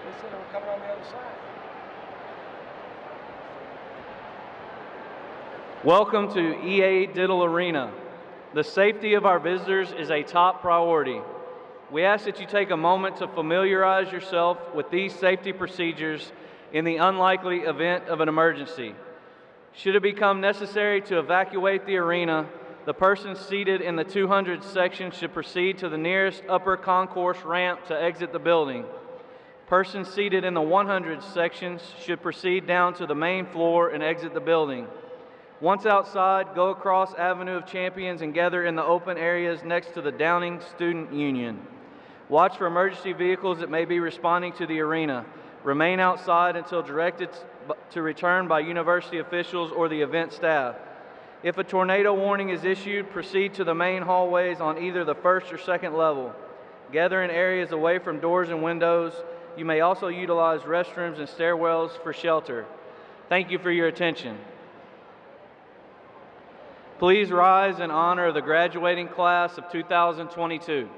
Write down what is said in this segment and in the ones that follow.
They said they were coming on the other side. Welcome to EA Diddle Arena. The safety of our visitors is a top priority. We ask that you take a moment to familiarize yourself with these safety procedures in the unlikely event of an emergency. Should it become necessary to evacuate the arena, the person seated in the 200 section should proceed to the nearest upper concourse ramp to exit the building. Persons seated in the 100 sections should proceed down to the main floor and exit the building. Once outside, go across Avenue of Champions and gather in the open areas next to the Downing Student Union. Watch for emergency vehicles that may be responding to the arena. Remain outside until directed to return by university officials or the event staff. If a tornado warning is issued, proceed to the main hallways on either the first or second level. Gather in areas away from doors and windows. You may also utilize restrooms and stairwells for shelter. Thank you for your attention. Please rise in honor of the graduating class of 2022.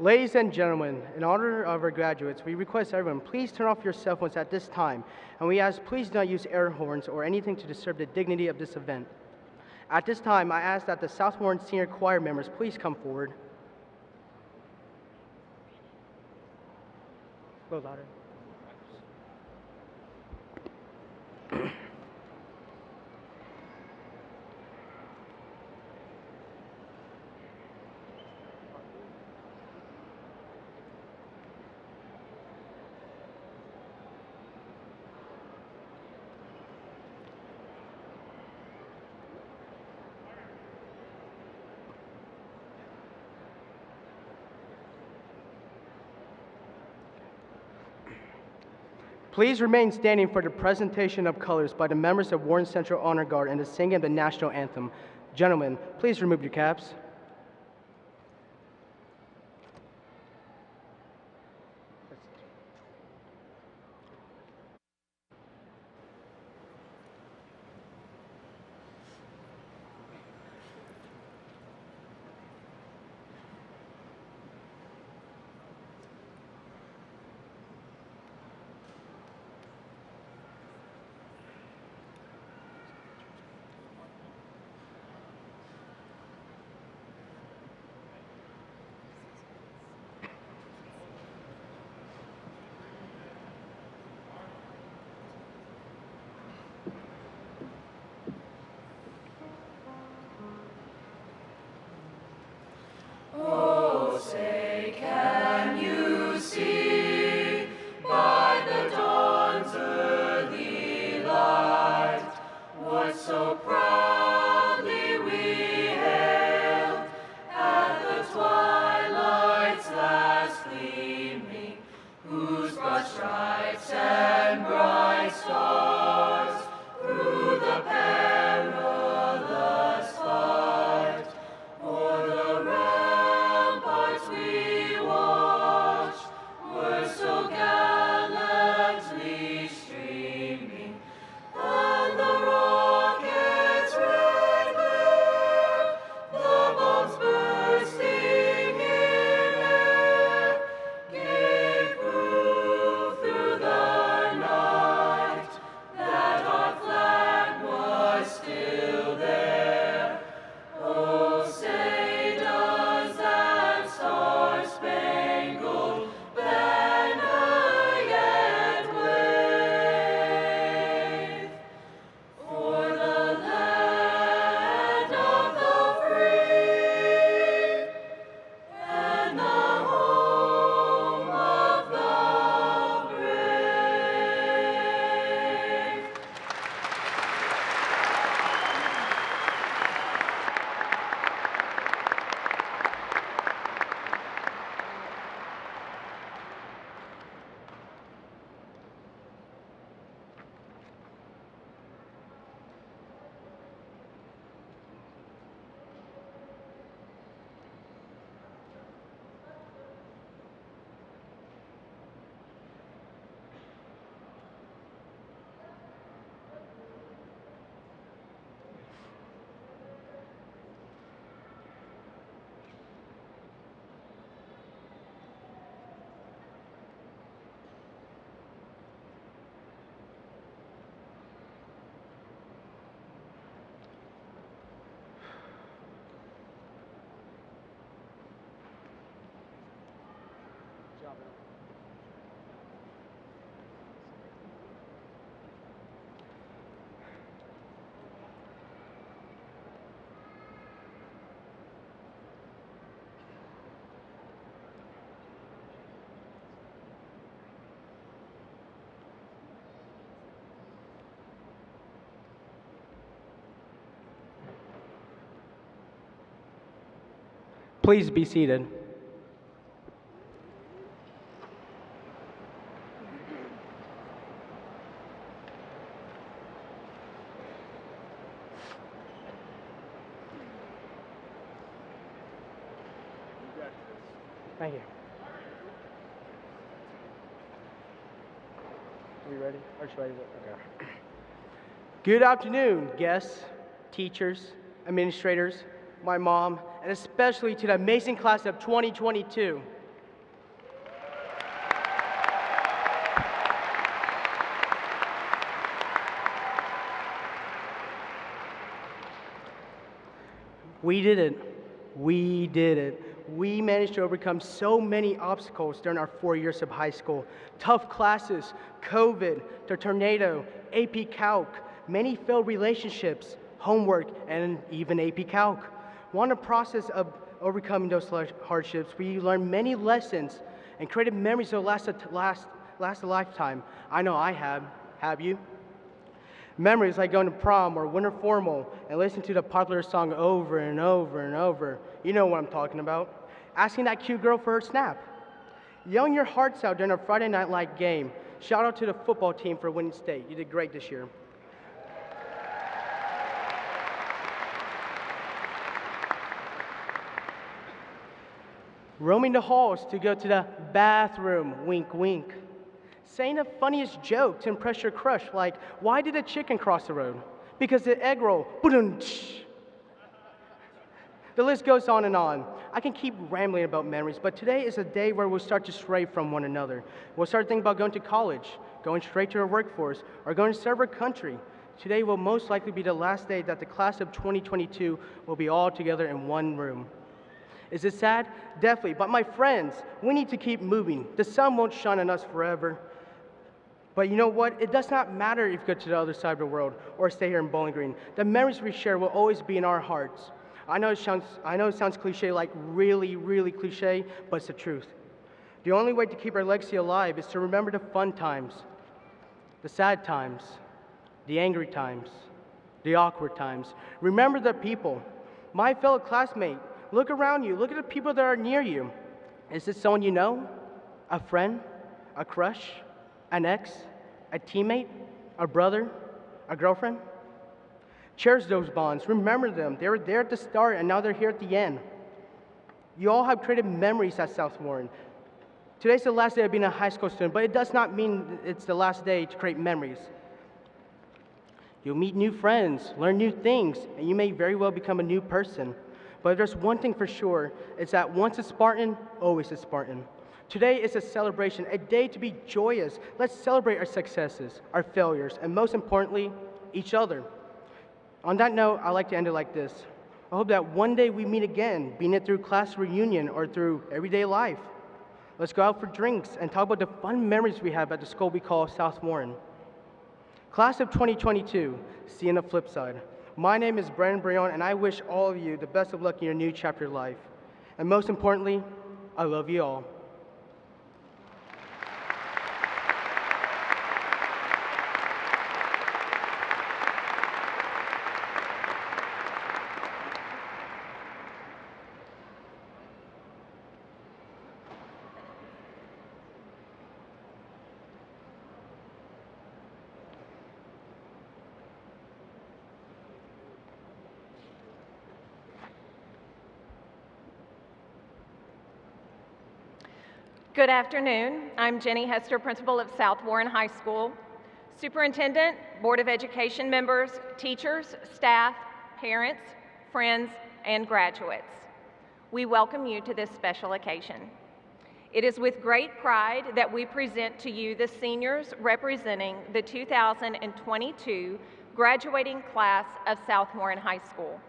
Ladies and gentlemen, in honor of our graduates, we request everyone please turn off your cell phones at this time, and we ask please do not use air horns or anything to disturb the dignity of this event. At this time, I ask that the South Warren Senior Choir members please come forward. A little louder. Please remain standing for the presentation of colors by the members of Warren Central Honor Guard and the singing of the national anthem. Gentlemen, please remove your caps. Oh, say, can you see by the dawn's early light what so proudly we hailed at the twilight's last gleaming, whose broad stripes and bright stars through the perilous fight o'er the ramparts we watched were so gallantly streaming, and the rocket's red glare, the bombs bursting in air, gave proof through the night that our flag was still there. Oh, say does that star-spangled banner yet wave for the land of the free and the home of the brave? Please be seated. Thank you. Are we ready? Or should I do it? Okay. Good afternoon, guests, teachers, administrators, my mom, and especially to the amazing class of 2022. We did it. We did it. We managed to overcome so many obstacles during our 4 years of high school. Tough classes, COVID, the tornado, AP Calc, many failed relationships, homework, and even AP Calc. While in the process of overcoming those hardships, we learned many lessons and created memories that last a lifetime. I know I have. Have you? Memories like going to prom or winter formal and listening to the popular song over and over and over. You know what I'm talking about. Asking that cute girl for her snap. Yelling your hearts out during a Friday Night Light game. Shout out to the football team for winning state. You did great this year. Roaming the halls to go to the bathroom, wink, wink. Saying the funniest joke to impress your crush, like, why did a chicken cross the road? Because the egg roll, ba-dum-tsh. The list goes on and on. I can keep rambling about memories, but today is a day where we'll start to stray from one another. We'll start thinking about going to college, going straight to our workforce, or going to serve our country. Today will most likely be the last day that the class of 2022 will be all together in one room. Is it sad? Definitely. But my friends, we need to keep moving. The sun won't shine on us forever. But you know what? It does not matter if you go to the other side of the world or stay here in Bowling Green. The memories we share will always be in our hearts. I know it sounds cliche, like really, really cliche, but it's the truth. The only way to keep our legacy alive is to remember the fun times, the sad times, the angry times, the awkward times. Remember the people. My fellow classmate, look around you. Look at the people that are near you. Is this someone you know? A friend? A crush? An ex? A teammate? A brother? A girlfriend? Cherish those bonds. Remember them. They were there at the start, and now they're here at the end. You all have created memories at South Warren. Today's the last day of being a high school student, but it does not mean it's the last day to create memories. You'll meet new friends, learn new things, and you may very well become a new person. But there's one thing for sure, it's that once a Spartan, always a Spartan. Today is a celebration, a day to be joyous. Let's celebrate our successes, our failures, and most importantly, each other. On that note, I like to end it like this. I hope that one day we meet again, be it through class reunion or through everyday life. Let's go out for drinks and talk about the fun memories we have at the school we call South Warren. Class of 2022, see you on the flip side. My name is Brandon Brion, and I wish all of you the best of luck in your new chapter of life. And most importantly, I love you all. Good afternoon. I'm Jenny Hester, principal of South Warren High School. Superintendent, Board of Education members, teachers, staff, parents, friends, and graduates. We welcome you to this special occasion. It is with great pride that we present to you the seniors representing the 2022 graduating class of South Warren High School.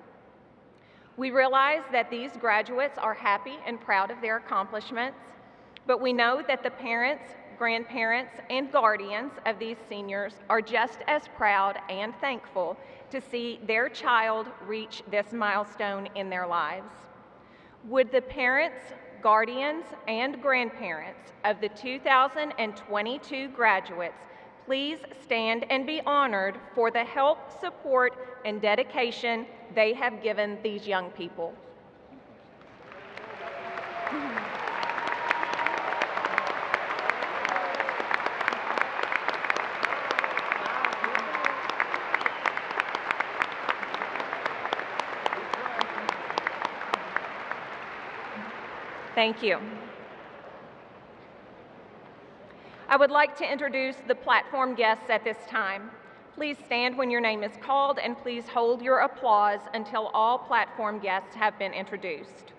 We realize that these graduates are happy and proud of their accomplishments, but we know that the parents, grandparents, and guardians of these seniors are just as proud and thankful to see their child reach this milestone in their lives. Would the parents, guardians, and grandparents of the 2022 graduates please stand and be honored for the help, support, and dedication they have given these young people. Thank you. I would like to introduce the platform guests at this time. Please stand when your name is called, and please hold your applause until all platform guests have been introduced.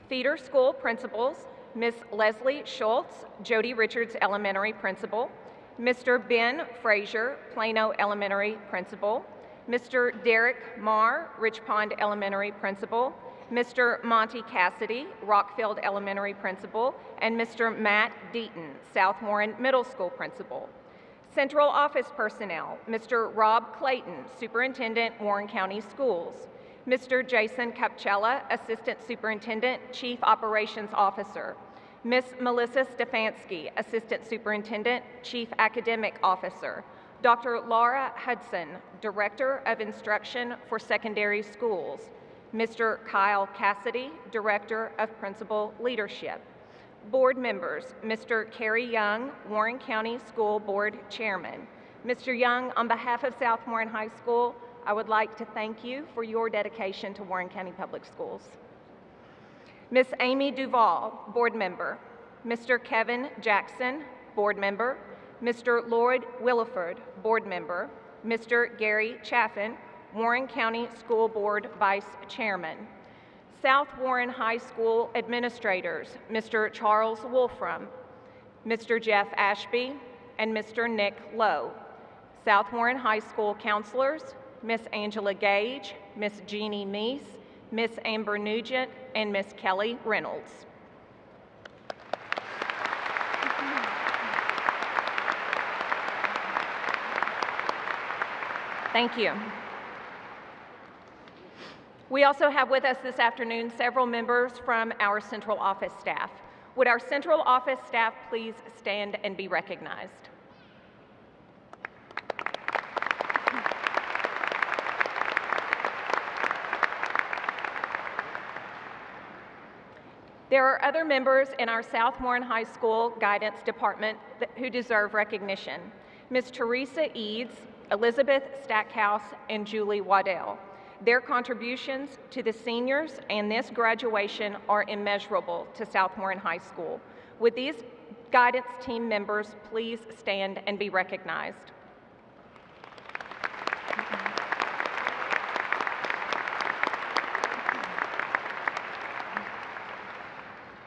Feeder School Principals, Ms. Leslie Schultz, Jody Richards Elementary Principal, Mr. Ben Frazier, Plano Elementary Principal, Mr. Derek Marr, Rich Pond Elementary Principal, Mr. Monty Cassidy, Rockfield Elementary Principal, and Mr. Matt Deaton, South Warren Middle School Principal. Central Office Personnel, Mr. Rob Clayton, Superintendent, Warren County Schools, Mr. Jason Capcella, Assistant Superintendent, Chief Operations Officer, Ms. Melissa Stefanski, Assistant Superintendent, Chief Academic Officer, Dr. Laura Hudson, Director of Instruction for Secondary Schools, Mr. Kyle Cassidy, Director of Principal Leadership. Board members, Mr. Kerry Young, Warren County School Board Chairman. Mr. Young, on behalf of South Warren High School, I would like to thank you for your dedication to Warren County Public Schools. Ms. Amy Duval, Board Member. Mr. Kevin Jackson, Board Member. Mr. Lord Williford, Board Member. Mr. Gary Chaffin, Warren County School Board Vice Chairman. South Warren High School Administrators, Mr. Charles Wolfram, Mr. Jeff Ashby, and Mr. Nick Lowe. South Warren High School Counselors, Miss Angela Gage, Miss Jeannie Meese, Miss Amber Nugent, and Miss Kelly Reynolds. Thank you. We also have with us this afternoon several members from our central office staff. Would our central office staff please stand and be recognized? There are other members in our South Warren High School Guidance Department who deserve recognition. Ms. Teresa Eads, Elizabeth Stackhouse, and Julie Waddell. Their contributions to the seniors and this graduation are immeasurable to South Warren High School. Would these guidance team members please stand and be recognized?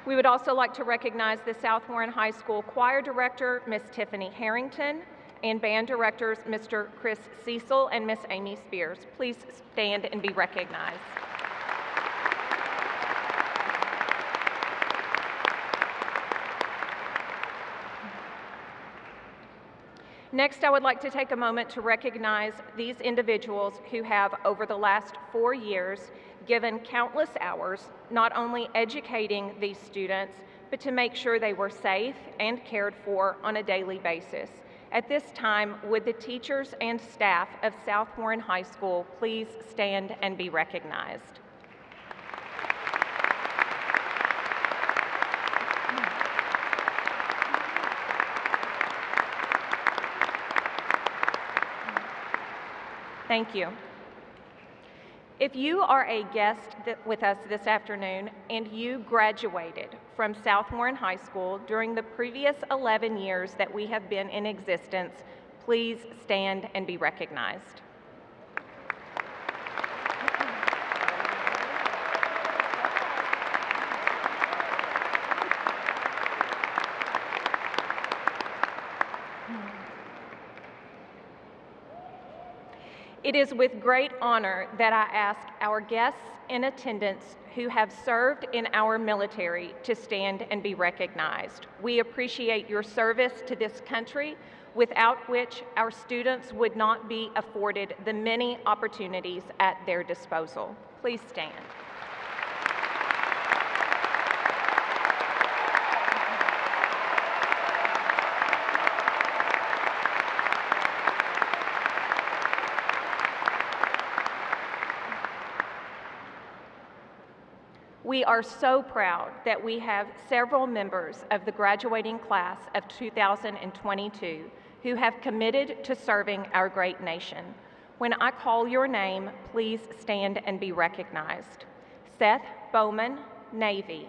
We would also like to recognize the South Warren High School Choir Director, Ms. Tiffany Harrington, and band directors, Mr. Chris Cecil and Miss Amy Spears. Please stand and be recognized. Next, I would like to take a moment to recognize these individuals who have, over the last 4 years, given countless hours, not only educating these students, but to make sure they were safe and cared for on a daily basis. At this time, would the teachers and staff of South Warren High School please stand and be recognized? Thank you. If you are a guest with us this afternoon and you graduated from South Warren High School during the previous 11 years that we have been in existence, please stand and be recognized. It is with great honor that I ask our guests in attendance who have served in our military to stand and be recognized. We appreciate your service to this country, without which our students would not be afforded the many opportunities at their disposal. Please stand. We are so proud that we have several members of the graduating class of 2022 who have committed to serving our great nation. When I call your name, please stand and be recognized. Seth Bowman, Navy.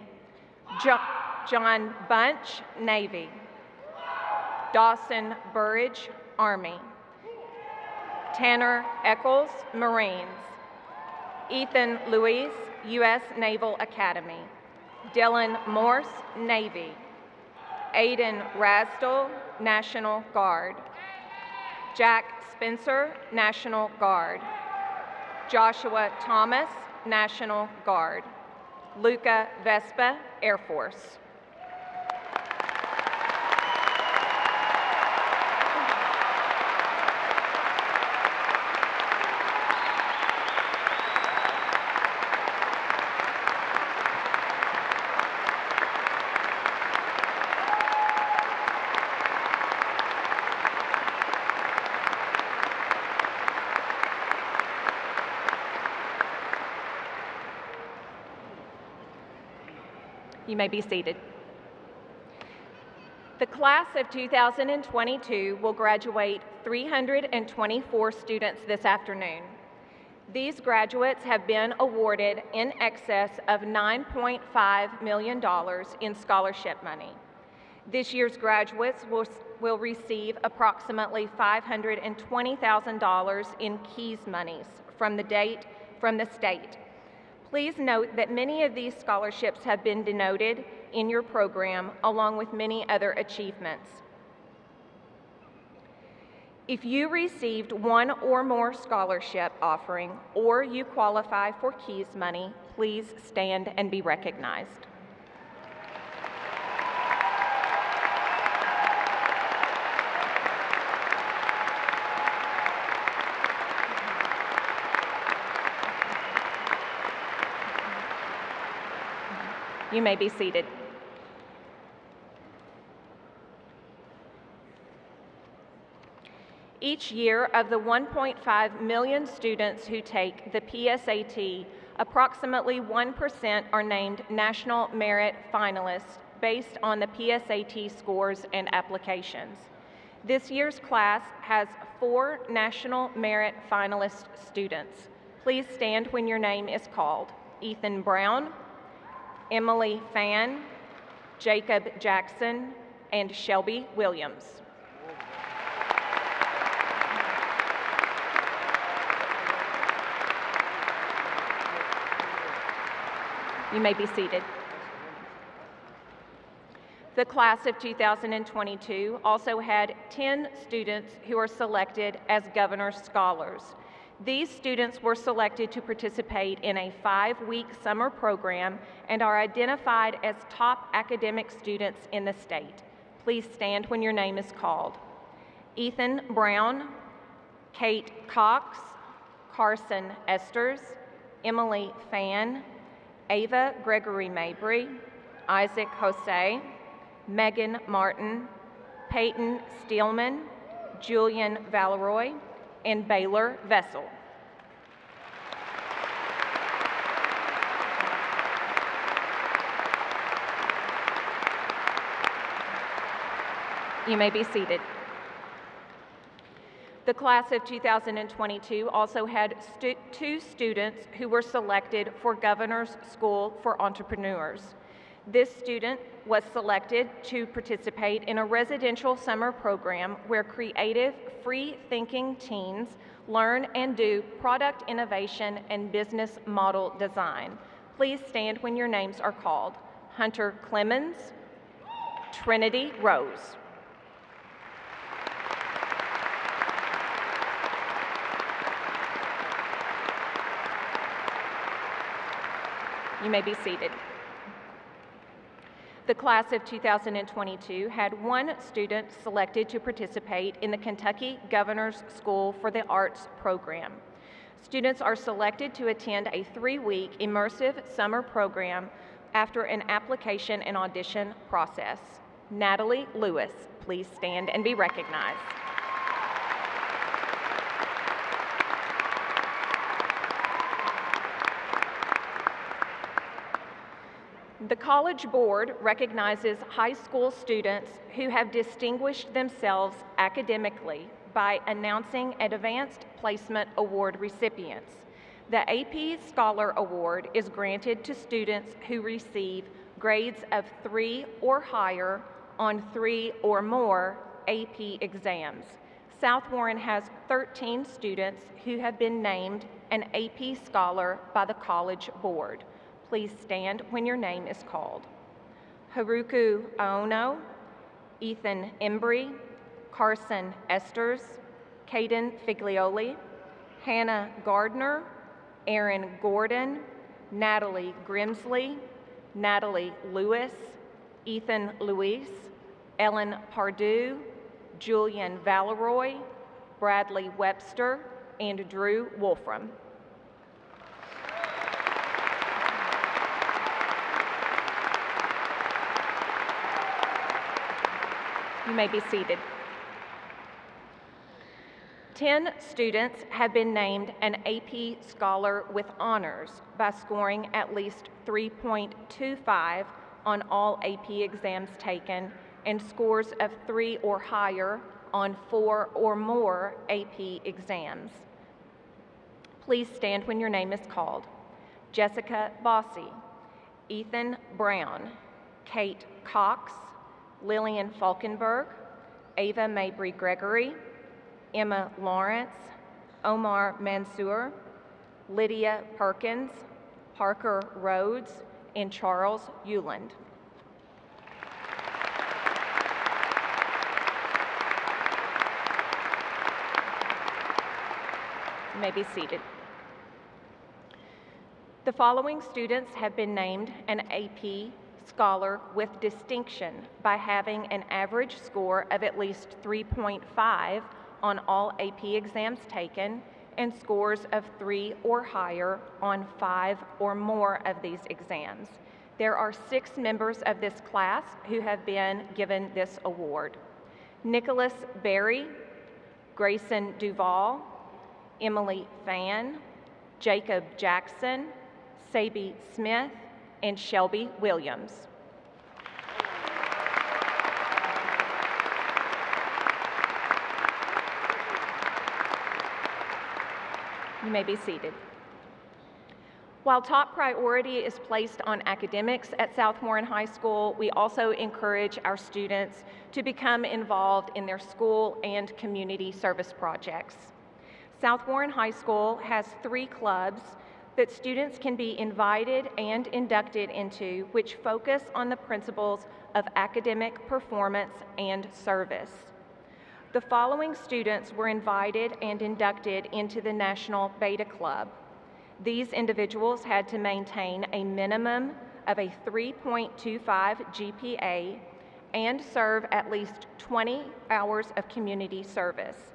John Bunch, Navy. Dawson Burridge, Army. Tanner Eccles, Marines. Ethan Lewis, U.S. Naval Academy. Dylan Morse, Navy. Aiden Rasdell, National Guard. Jack Spencer, National Guard. Joshua Thomas, National Guard. Luca Vespa, Air Force. You may be seated. The class of 2022 will graduate 324 students this afternoon. These graduates have been awarded in excess of $9.5 million in scholarship money. This year's graduates will receive approximately $520,000 in KEYS monies from the state. Please note that many of these scholarships have been denoted in your program, along with many other achievements. If you received one or more scholarship offering, or you qualify for KEYS money, please stand and be recognized. You may be seated. Each year, of the 1.5 million students who take the PSAT, approximately 1% are named National Merit Finalists based on the PSAT scores and applications. This year's class has 4 National Merit Finalist students. Please stand when your name is called. Ethan Brown, Emily Fan, Jacob Jackson, and Shelby Williams. You may be seated. The class of 2022 also had 10 students who are selected as Governor's Scholars. These students were selected to participate in a 5-week summer program and are identified as top academic students in the state. Please stand when your name is called. Ethan Brown, Kate Cox, Carson Esters, Emily Fan, Ava Gregory Mabry, Isaac Jose, Megan Martin, Peyton Steelman, Julian Valeroy, and Baylor Vessel. You may be seated. The class of 2022 also had 2 students who were selected for Governor's School for Entrepreneurs. This student was selected to participate in a residential summer program where creative, free-thinking teens learn and do product innovation and business model design. Please stand when your names are called. Hunter Clemens, Trinity Rose. You may be seated. The class of 2022 had 1 student selected to participate in the Kentucky Governor's School for the Arts program. Students are selected to attend a 3-week immersive summer program after an application and audition process. Natalie Lewis, please stand and be recognized. The College Board recognizes high school students who have distinguished themselves academically by announcing Advanced Placement Award recipients. The AP Scholar Award is granted to students who receive grades of 3 or higher on 3 or more AP exams. South Warren has 13 students who have been named an AP Scholar by the College Board. Please stand when your name is called. Haruku Aono, Ethan Embry, Carson Esters, Caden Figlioli, Hannah Gardner, Aaron Gordon, Natalie Grimsley, Natalie Lewis, Ethan Luis, Ellen Pardue, Julian Valeroy, Bradley Webster, and Drew Wolfram. You may be seated. 10 students have been named an AP Scholar with Honors by scoring at least 3.25 on all AP exams taken and scores of 3 or higher on 4 or more AP exams. Please stand when your name is called. Jessica Bossy, Ethan Brown, Kate Cox, Lillian Falkenberg, Ava Mabry Gregory, Emma Lawrence, Omar Mansour, Lydia Perkins, Parker Rhodes, and Charles Euland. You may be seated. The following students have been named an AP Scholar with distinction by having an average score of at least 3.5 on all AP exams taken and scores of 3 or higher on 5 or more of these exams. There are 6 members of this class who have been given this award: Nicholas Berry, Grayson Duvall, Emily Fan, Jacob Jackson, Sabi Smith, and Shelby Williams. You may be seated. While top priority is placed on academics at South Warren High School, we also encourage our students to become involved in their school and community service projects. South Warren High School has 3 clubs that students can be invited and inducted into, which focus on the principles of academic performance and service. The following students were invited and inducted into the National Beta Club. These individuals had to maintain a minimum of a 3.25 GPA and serve at least 20 hours of community service.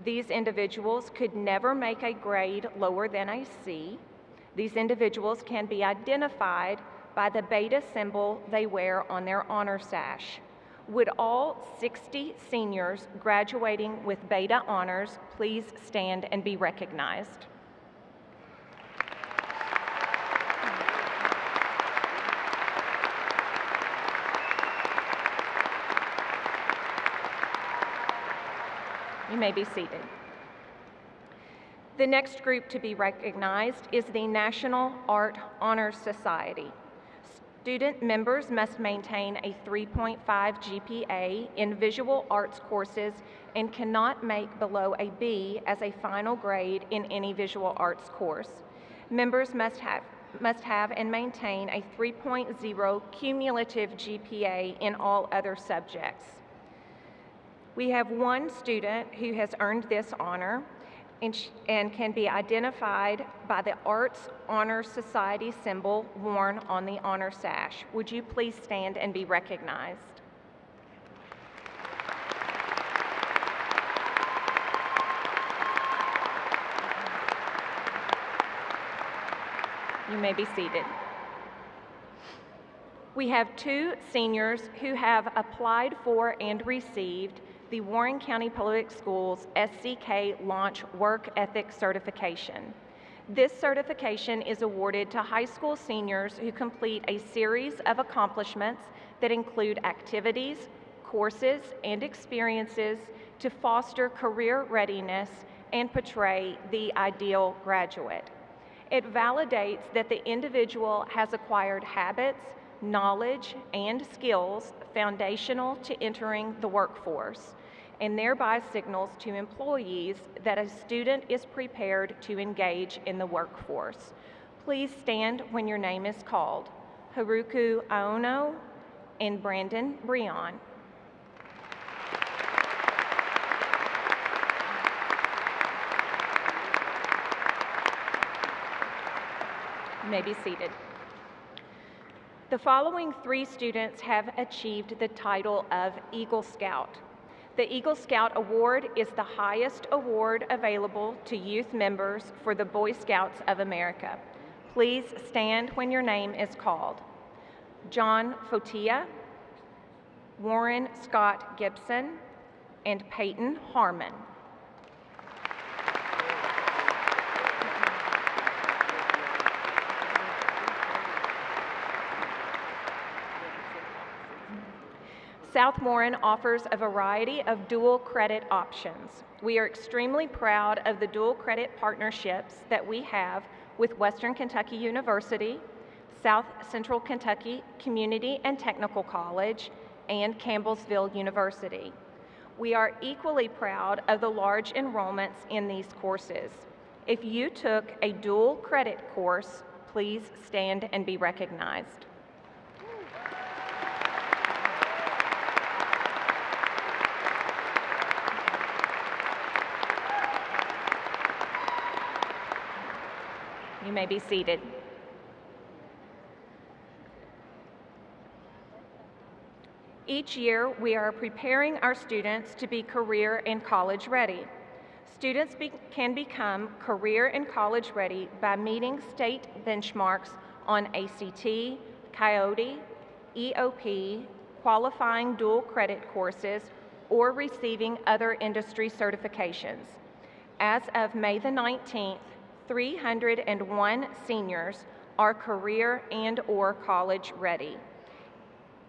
These individuals could never make a grade lower than a C. These individuals can be identified by the beta symbol they wear on their honor sash. Would all 60 seniors graduating with beta honors please stand and be recognized? You may be seated. The next group to be recognized is the National Art Honor Society. Student members must maintain a 3.5 GPA in visual arts courses and cannot make below a B as a final grade in any visual arts course. Members must have and maintain a 3.0 cumulative GPA in all other subjects. We have one student who has earned this honor and can be identified by the Arts Honor Society symbol worn on the honor sash. Would you please stand and be recognized? You may be seated. We have 2 seniors who have applied for and received the Warren County Public Schools SCK Launch Work Ethic Certification. This certification is awarded to high school seniors who complete a series of accomplishments that include activities, courses, and experiences to foster career readiness and portray the ideal graduate. It validates that the individual has acquired habits, knowledge, and skills foundational to entering the workforce, and thereby signals to employees that a student is prepared to engage in the workforce. Please stand when your name is called. Haruku Aono and Brandon Breon. You may be seated. The following 3 students have achieved the title of Eagle Scout. The Eagle Scout Award is the highest award available to youth members for the Boy Scouts of America. Please stand when your name is called. John Fotia, Warren Scott Gibson, and Peyton Harmon. South Warren offers a variety of dual credit options. We are extremely proud of the dual credit partnerships that we have with Western Kentucky University, South Central Kentucky Community and Technical College, and Campbellsville University. We are equally proud of the large enrollments in these courses. If you took a dual credit course, please stand and be recognized. You may be seated. Each year, we are preparing our students to be career and college ready. Students can become career and college ready by meeting state benchmarks on ACT, Coyote, EOP, qualifying dual credit courses, or receiving industry certifications. As of May the 19th, 301 seniors are career and/or college ready.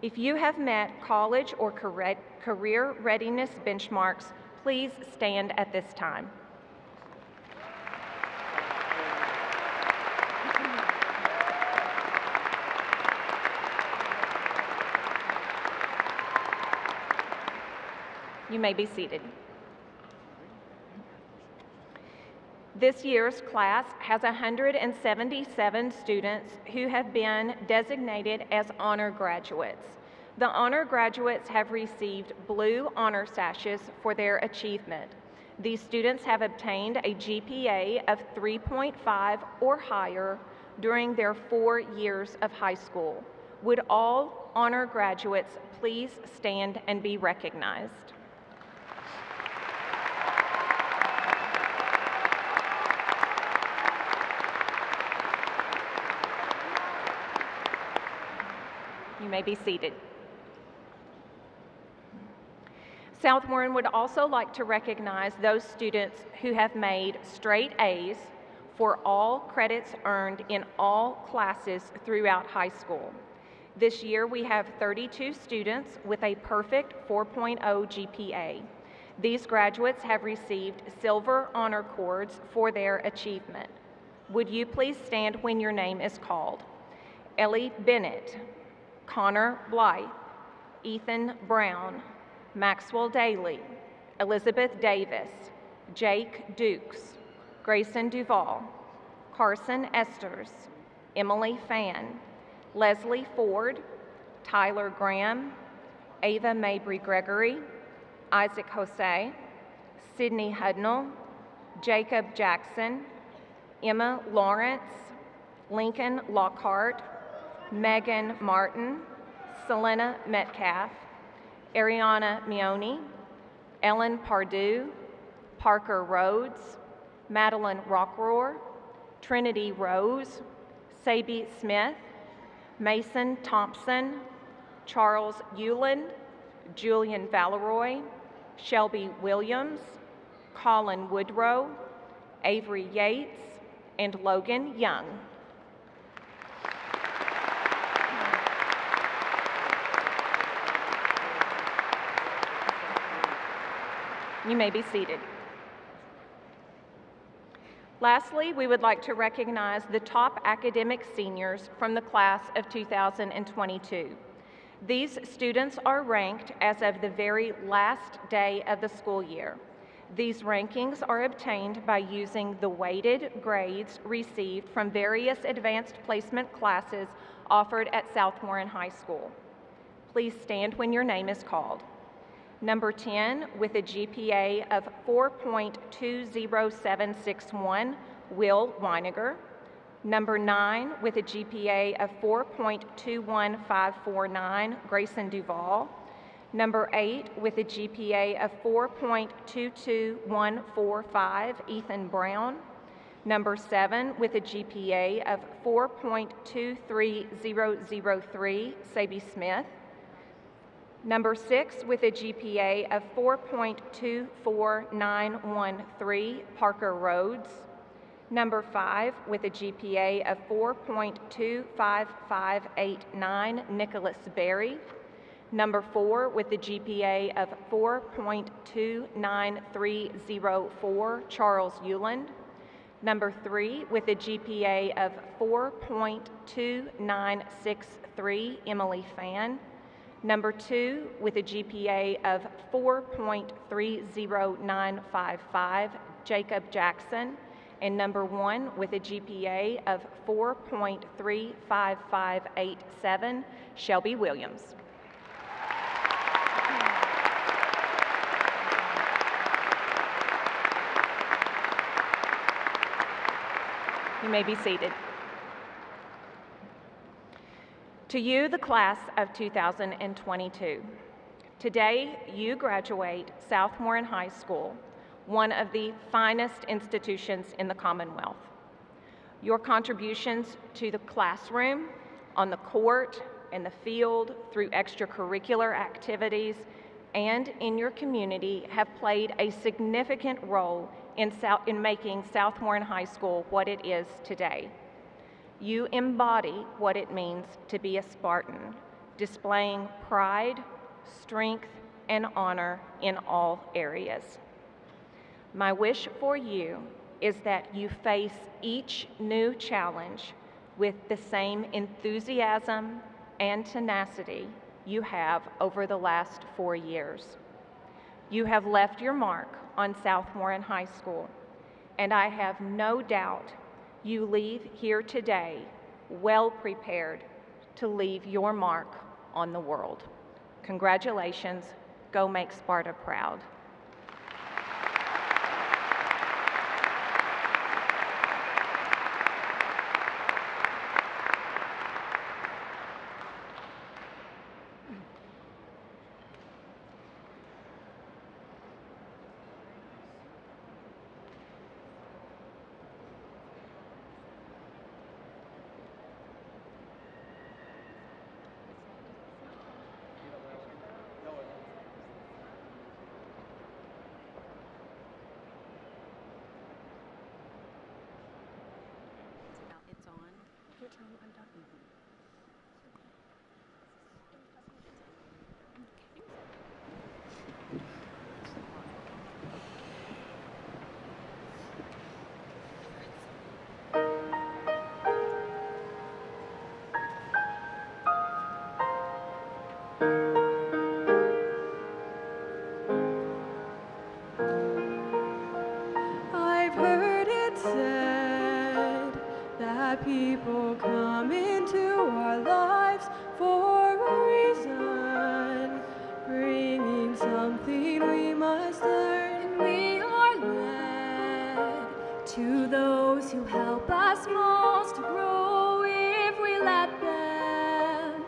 If you have met college or career readiness benchmarks, please stand at this time. You may be seated. This year's class has 177 students who have been designated as honor graduates. The honor graduates have received blue honor sashes for their achievement. These students have obtained a GPA of 3.5 or higher during their 4 years of high school. Would all honor graduates please stand and be recognized? You may be seated. South Warren would also like to recognize those students who have made straight A's for all credits earned in all classes throughout high school. This year we have 32 students with a perfect 4.0 GPA. These graduates have received silver honor cords for their achievement. Would you please stand when your name is called? Ellie Bennett, Connor Blythe, Ethan Brown, Maxwell Daly, Elizabeth Davis, Jake Dukes, Grayson Duvall, Carson Esters, Emily Fan, Leslie Ford, Tyler Graham, Ava Mabry Gregory, Isaac Jose, Sydney Hudnall, Jacob Jackson, Emma Lawrence, Lincoln Lockhart, Megan Martin, Selena Metcalf, Ariana Mione, Ellen Pardue, Parker Rhodes, Madeline Rockroar, Trinity Rose, Sabi Smith, Mason Thompson, Charles Euland, Julian Valeroy, Shelby Williams, Colin Woodrow, Avery Yates, and Logan Young. You may be seated. Lastly, we would like to recognize the top academic seniors from the class of 2022. These students are ranked as of the very last day of the school year. These rankings are obtained by using the weighted grades received from various advanced placement classes offered at South Warren High School. Please stand when your name is called. Number 10, with a GPA of 4.20761, Will Weiniger. Number 9 with a GPA of 4.21549, Grayson Duvall. Number 8 with a GPA of 4.22145, Ethan Brown. Number 7 with a GPA of 4.23003, Sadie Smith. Number 6 with a GPA of 4.24913, Parker Rhodes. Number 5 with a GPA of 4.25589, Nicholas Berry. Number 4 with a GPA of 4.29304, Charles Euland. Number 3 with a GPA of 4.2963, Emily Fan. Number 2 with a GPA of 4.30955, Jacob Jackson. And number 1 with a GPA of 4.35587, Shelby Williams. You may be seated. To you, the class of 2022, today you graduate South Warren High School, one of the finest institutions in the Commonwealth. Your contributions to the classroom, on the court, in the field, through extracurricular activities, and in your community have played a significant role in making South Warren High School what it is today. You embody what it means to be a Spartan, displaying pride, strength, and honor in all areas. My wish for you is that you face each new challenge with the same enthusiasm and tenacity you have over the last 4 years. You have left your mark on South Warren High School, and I have no doubt you leave here today well prepared to leave your mark on the world. Congratulations. Go make Sparta proud. I've heard it said that people come into our lives for a reason, bringing something we must learn. And we are led to those who help us most to grow if we let them,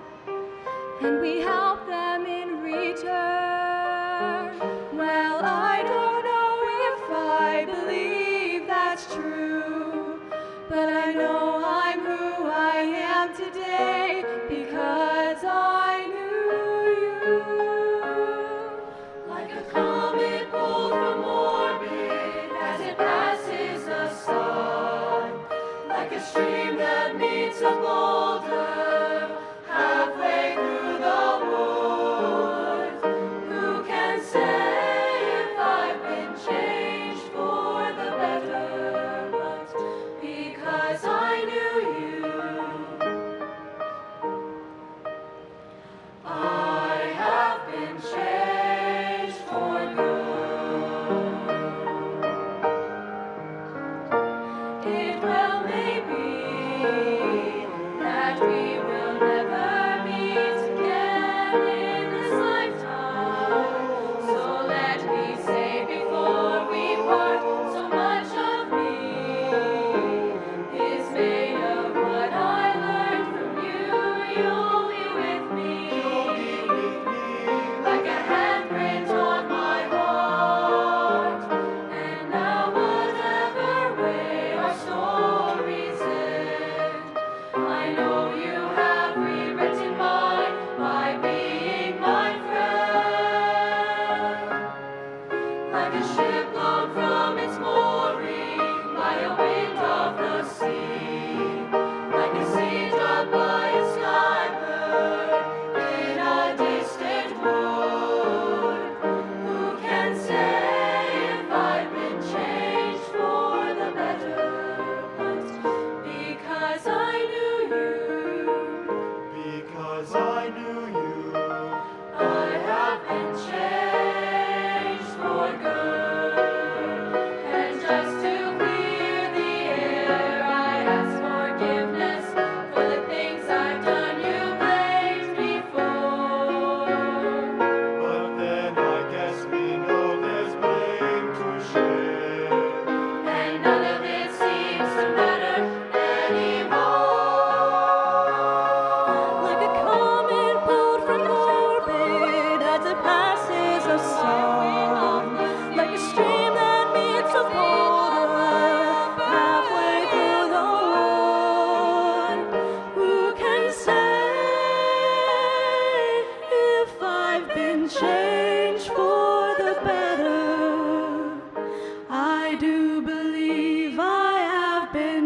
and we help them in return. Well, I don't know if I believe that's true, but I know I'm who I am today because I knew you. Like a comet pulled from orbit as it passes the sun, like a stream that meets a boulder halfway through the woods. Who can say if I've been changed for the better? But because I knew you, I have been changed for good. It well may be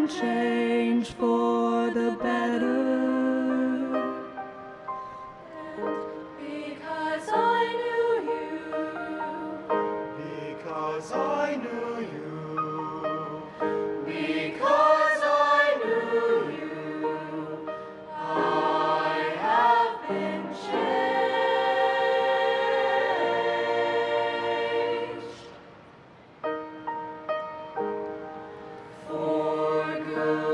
been changed for the better. Because I knew you. Because I knew you. Because I knew you, I have been changed for good.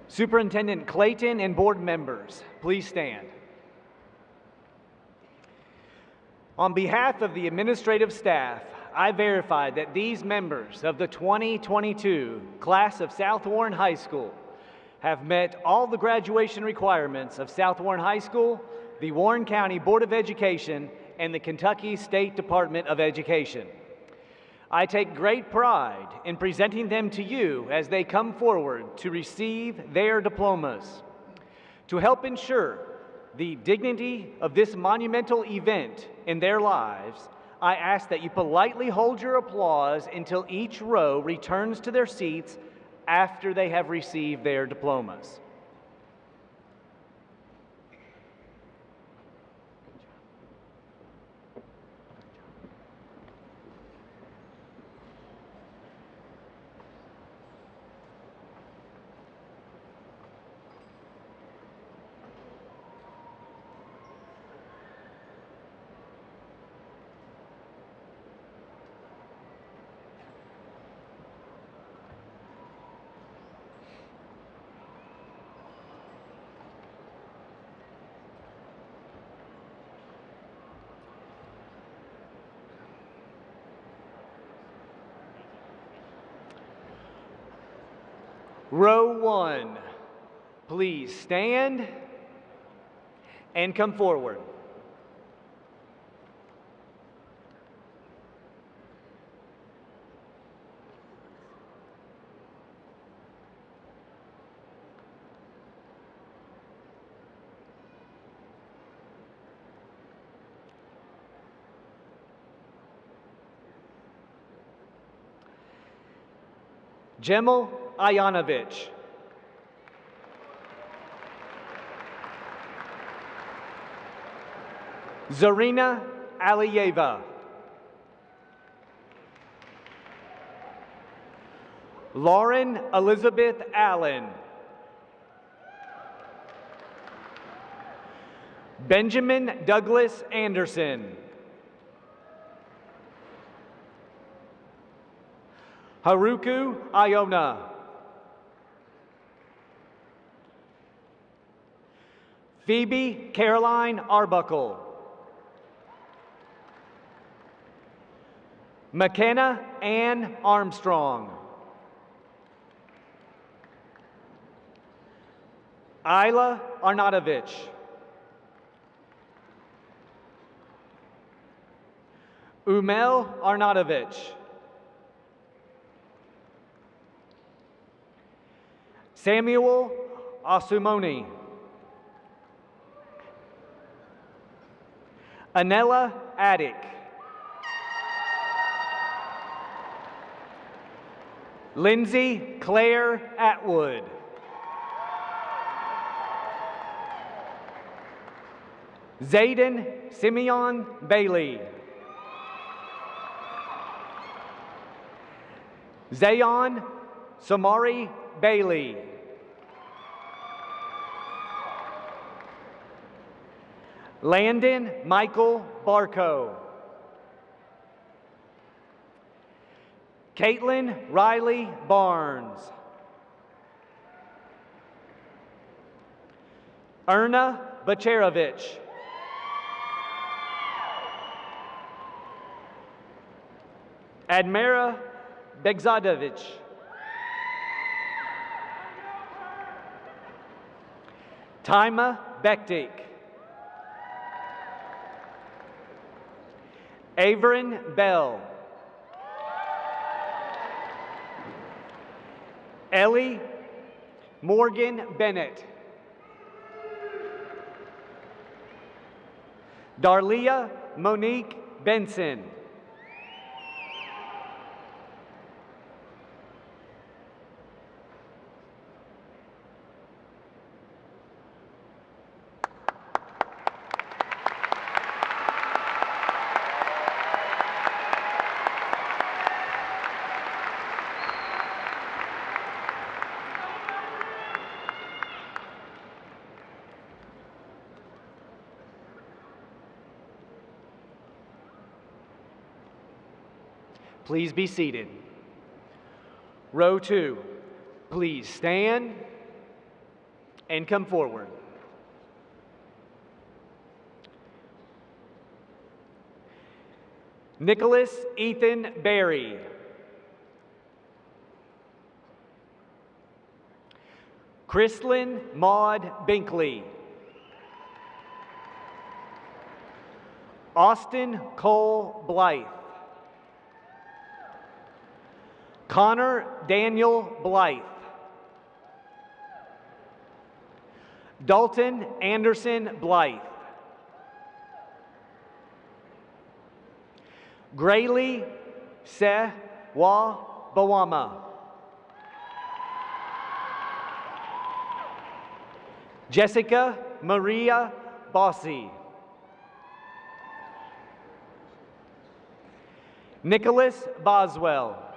Superintendent Clayton and board members, please stand. On behalf of the administrative staff, I verify that these members of the 2022 class of South Warren High School have met all the graduation requirements of South Warren High School, the Warren County Board of Education, and the Kentucky State Department of Education. I take great pride in presenting them to you as they come forward to receive their diplomas. To help ensure the dignity of this monumental event in their lives, I ask that you politely hold your applause until each row returns to their seats after they have received their diplomas. Row 1, please stand and come forward. Jemel Ayanovich. Zarina Aliyeva. Lauren Elizabeth Allen. Benjamin Douglas Anderson. Haruku Iona. Phoebe Caroline Arbuckle. McKenna Ann Armstrong. Isla Arnautovich. Umel Arnautovich. Samuel Asumoni. Anella Attic. Lindsay Claire Atwood. Zayden Simeon Bailey. Zayon Samari Bailey. Landon Michael Barco. Caitlin Riley Barnes. Erna Bacherovich. Admira Begzadovich. Taima Bektik. Averin Bell. Ellie Morgan Bennett. Darlia Monique Benson. Please be seated. Row 2, please stand and come forward. Nicholas Ethan Berry. Kristlyn Maud Binkley. Austin Cole Blythe. Connor Daniel Blythe. Dalton Anderson Blythe. Graylee Seh Wa Bawama. Jessica Maria Bossy. Nicholas Boswell.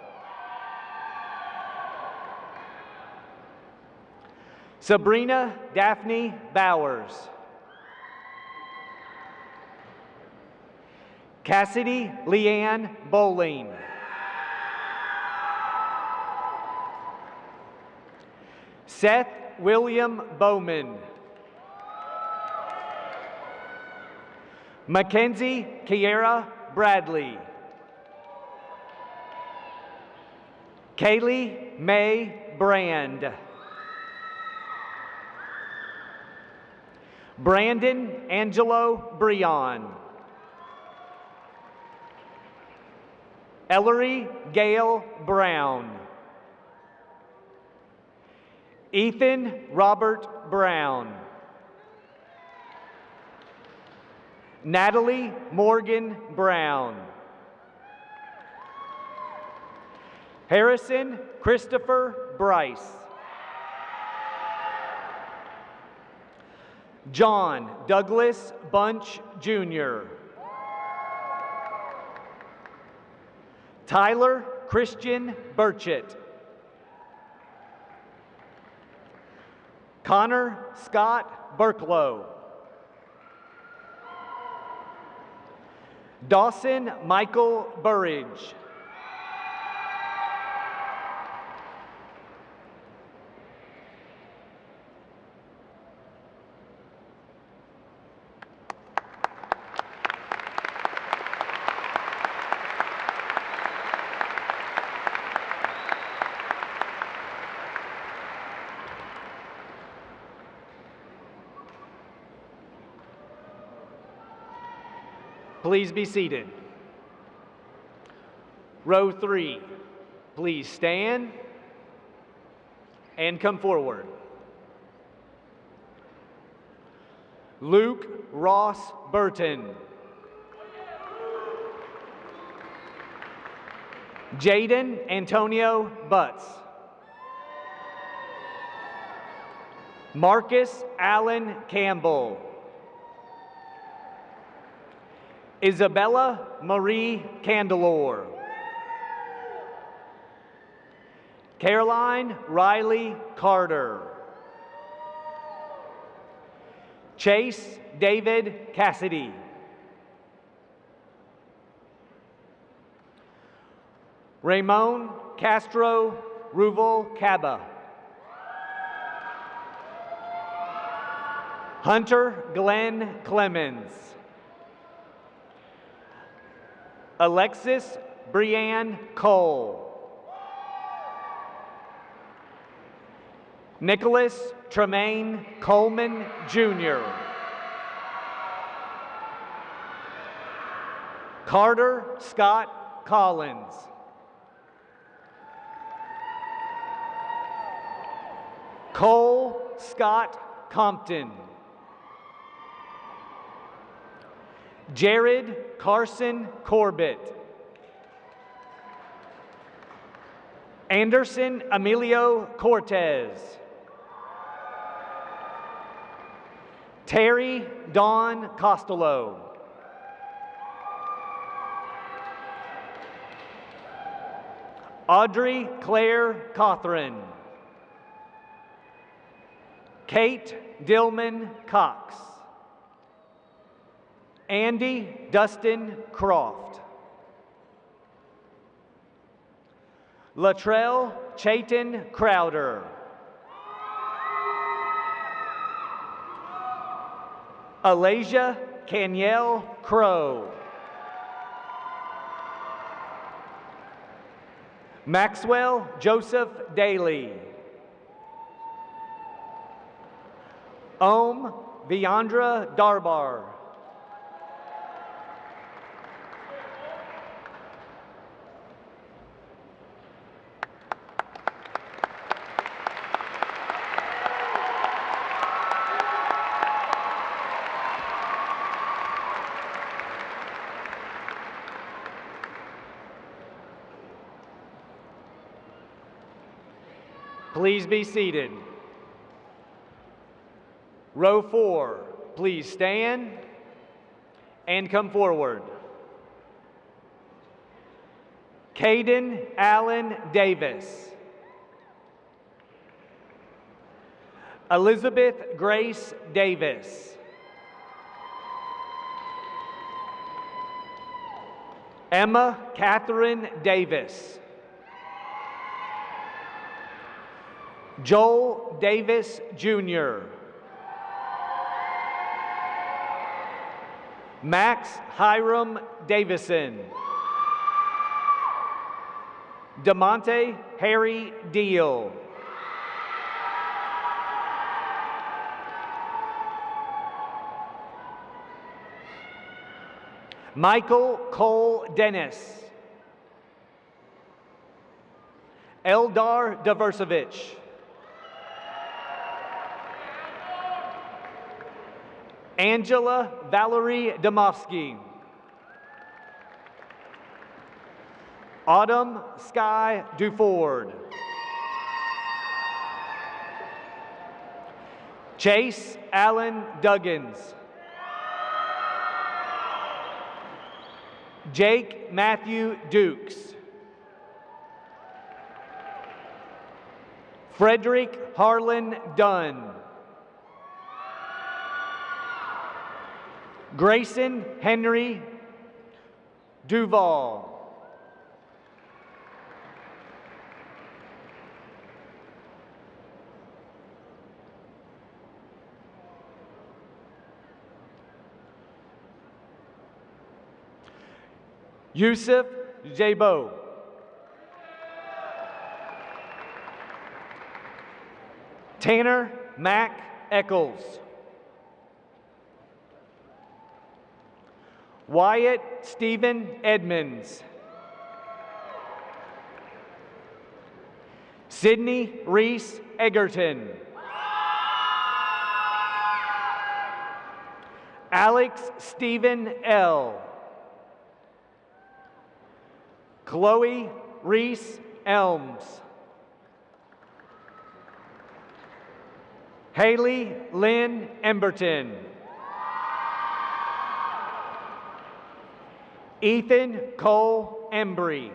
Sabrina Daphne Bowers. Cassidy Leanne Bowling. Seth William Bowman. Mackenzie Kiera Bradley. Kaylee Mae Brand. Brandon Angelo Breon. Ellery Gail Brown. Ethan Robert Brown. Natalie Morgan Brown. Harrison Christopher Bryce. John Douglas Bunch Jr. Tyler Christian Burchett. Connor Scott Burklow. Dawson Michael Burridge. Please be seated. Row 3, please stand and come forward. Luke Ross Burton. Jaden Antonio Butts. Marcus Allen Campbell. Isabella Marie Candelore. Caroline Riley Carter. Chase David Cassidy. Ramon Castro Ruval-Caba. Hunter Glenn Clemens. Alexis Brianne Cole. Nicholas Tremaine Coleman, Jr. Carter Scott Collins. Cole Scott Compton. Jared Carson Corbett. Anderson Emilio Cortez. Terry Dawn Costello. Audrey Claire Cothran. Kate Dillman Cox. Andy Dustin Croft. Latrell Chayton Crowder. Alasia Caniel Crow. Maxwell Joseph Daly. Om Viandra Darbar. Please be seated. Row 4, please stand and come forward. Caden Allen Davis. Elizabeth Grace Davis. Emma Catherine Davis. Joel Davis, Jr. Max Hiram Davison. DeMonte Harry Deal. Michael Cole Dennis. Eldar Diversevich. Angela Valerie Domofsky. Autumn Sky Duford. Chase Allen Duggins. Jake Matthew Dukes. Frederick Harlan Dunn. Grayson Henry Duval. Yusuf Jabo. Tanner Mack Eccles. Wyatt Stephen Edmonds. Sydney Reese Egerton. Alex Stephen L. Chloe Reese Elms. Haley Lynn Emberton. Ethan Cole Embry.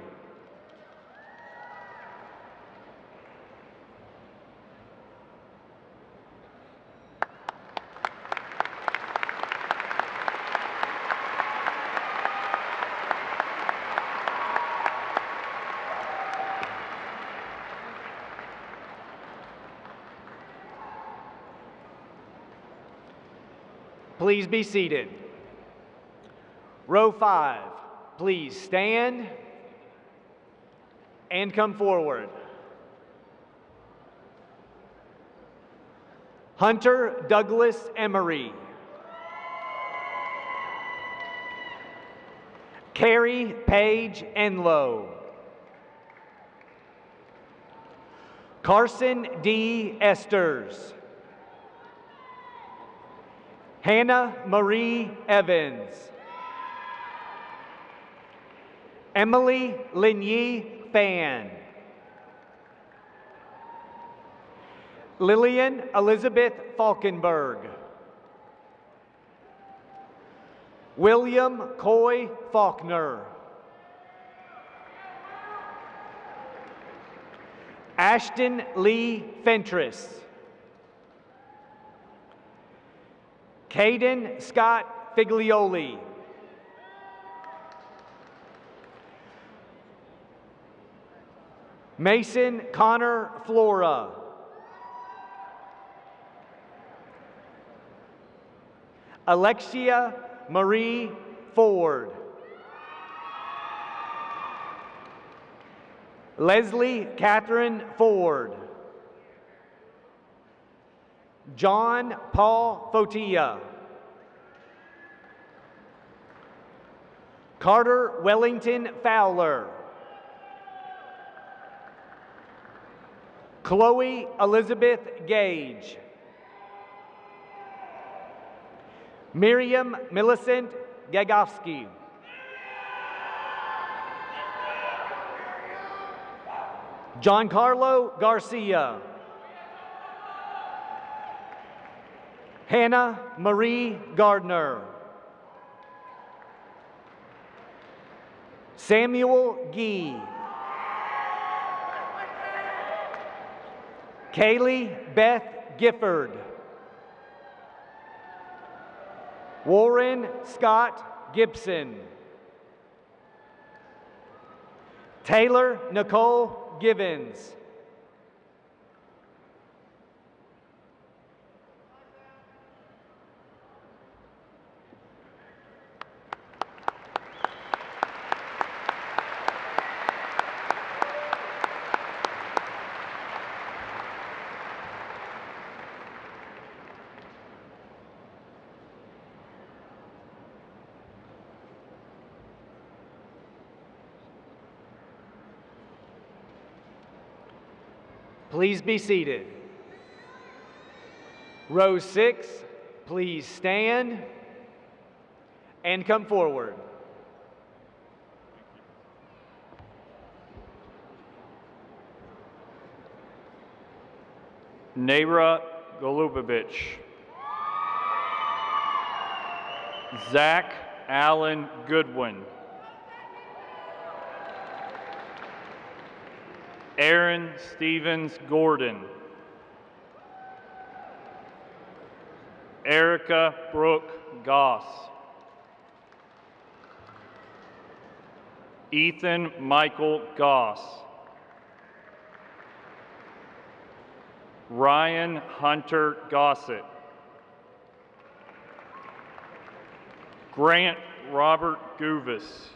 please be seated. Row 5, please stand and come forward. Hunter Douglas Emery. Carrie Paige Enlow. Carson D. Esters. Hannah Marie Evans. Emily Linyi Fan. Lillian Elizabeth Falkenberg. William Coy Faulkner. Ashton Lee Fentress. Caden Scott Figlioli. Mason Connor Flora. Alexia Marie Ford. Leslie Catherine Ford. John Paul Fotia. Carter Wellington Fowler. Chloe Elizabeth Gage. Miriam Millicent Gagowski. Giancarlo Garcia. Hannah Marie Gardner. Samuel Gee. Kaylee Beth Gifford. Warren Scott Gibson. Taylor Nicole Givens. Please be seated. Row 6, please stand and come forward. Nera Golubovich. Zach Allen Goodwin. Aaron Stevens Gordon. Erica Brooke Goss. Ethan Michael Goss. Ryan Hunter Gossett. Grant Robert Guvis.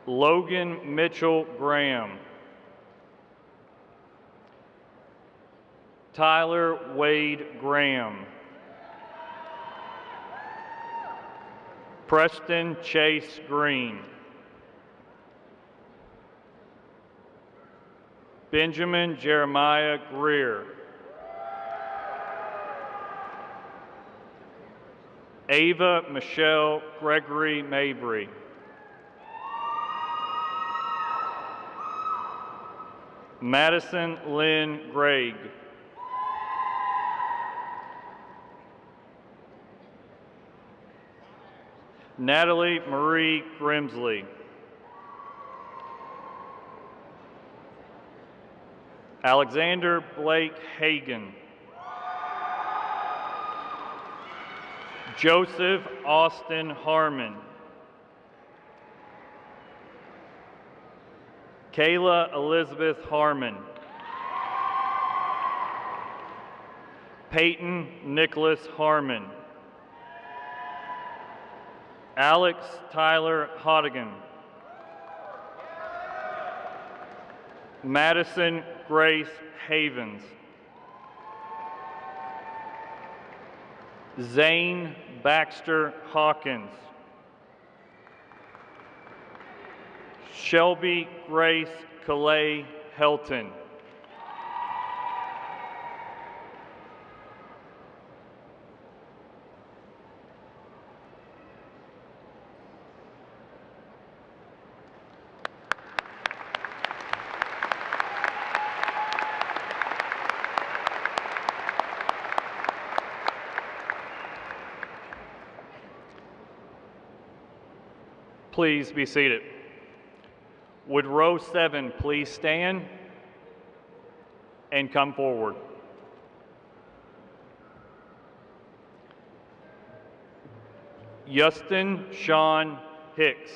Logan Mitchell Graham. Tyler Wade Graham. Preston Chase Green. Benjamin Jeremiah Greer. Ava Michelle Gregory Mabry. Madison Lynn Gregg. Natalie Marie Grimsley. Alexander Blake Hagan. Joseph Austin Harmon. Kayla Elizabeth Harmon. Peyton Nicholas Harmon. Alex Tyler Hodigan. Madison Grace Havens. Zane Baxter Hawkins. Shelby Grace Calais Helton. Please be seated. Would row 7 please stand and come forward? Justin Sean Hicks.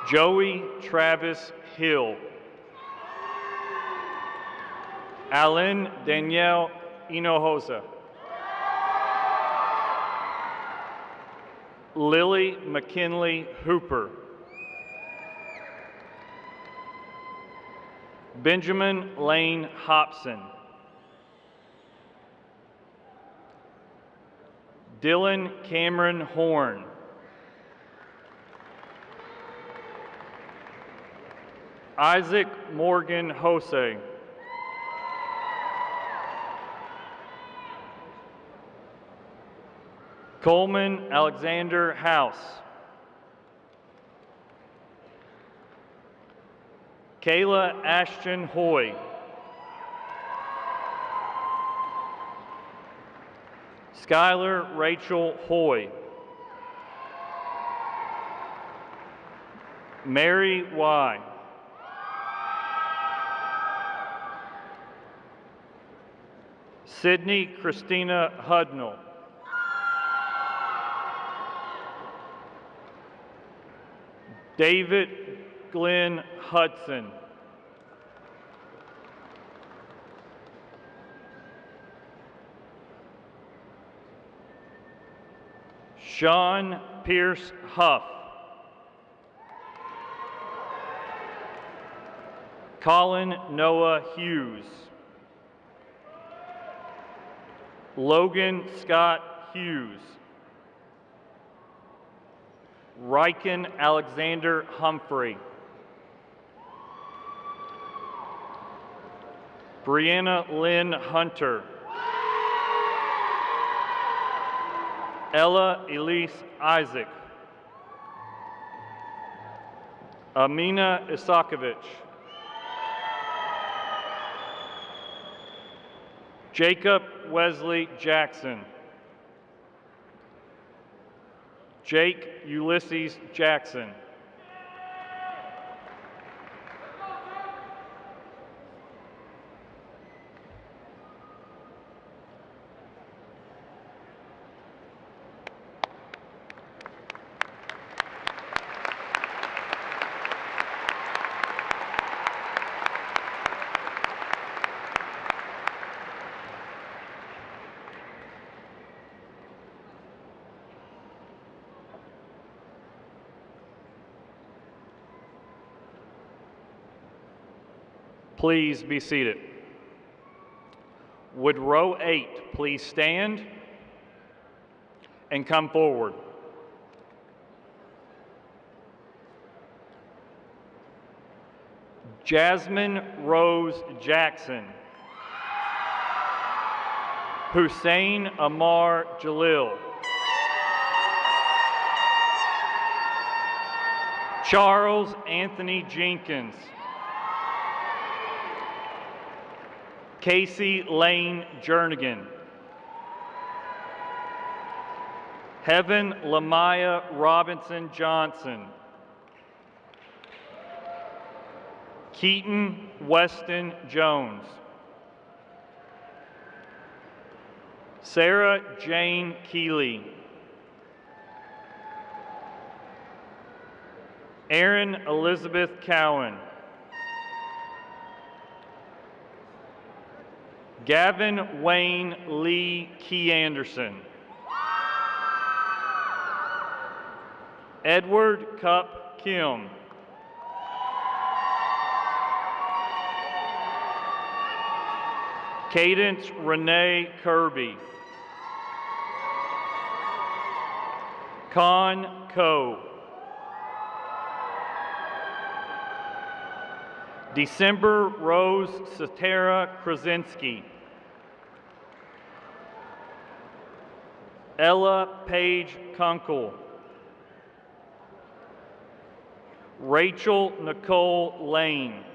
Joey Travis Hill. Alan Danielle Hinojosa. Lily McKinley Hooper. Benjamin Lane Hobson. Dylan Cameron Horn. Isaac Morgan Jose. Coleman Alexander House. Kayla Ashton Hoy. Skylar Rachel Hoy. Mary Y. Sydney Christina Hudnall. David Glenn Hudson. Sean Pierce Huff. Colin Noah Hughes. Logan Scott Hughes. Riken Alexander Humphrey. Brianna Lynn Hunter. Ella Elise Isaac. Amina Isakovich. Jacob Wesley Jackson. Jake Ulysses Jackson. Please be seated. Would row 8 please stand and come forward? Jasmine Rose Jackson. Hussein Amar Jalil. Charles Anthony Jenkins. Casey Lane Jernigan. Heaven Lamaya Robinson Johnson. Keaton Weston Jones. Sarah Jane Keeley. Erin Elizabeth Cowan. Gavin Wayne Lee Key Anderson. Edward Cup Kim. Cadence Renee Kirby. Con Ko. December Rose Satara Krasinski. Ella Page Kunkel. Rachel Nicole Lane.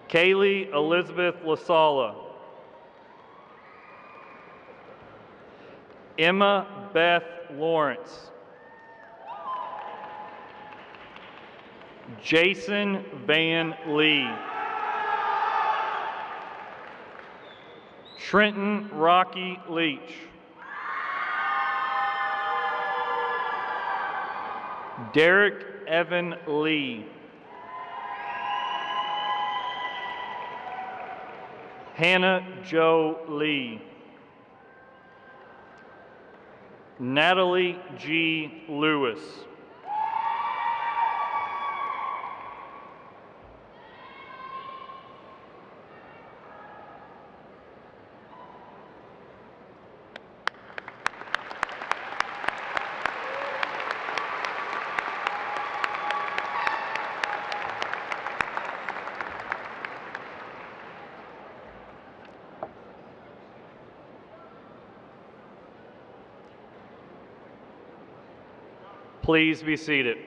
Kaylee Elizabeth Lasala. Emma Beth Lawrence. Jason Van Lee. Trenton Rocky Leach. Derek Evan Lee. Hannah Jo Lee. Natalie G. Lewis. Please be seated.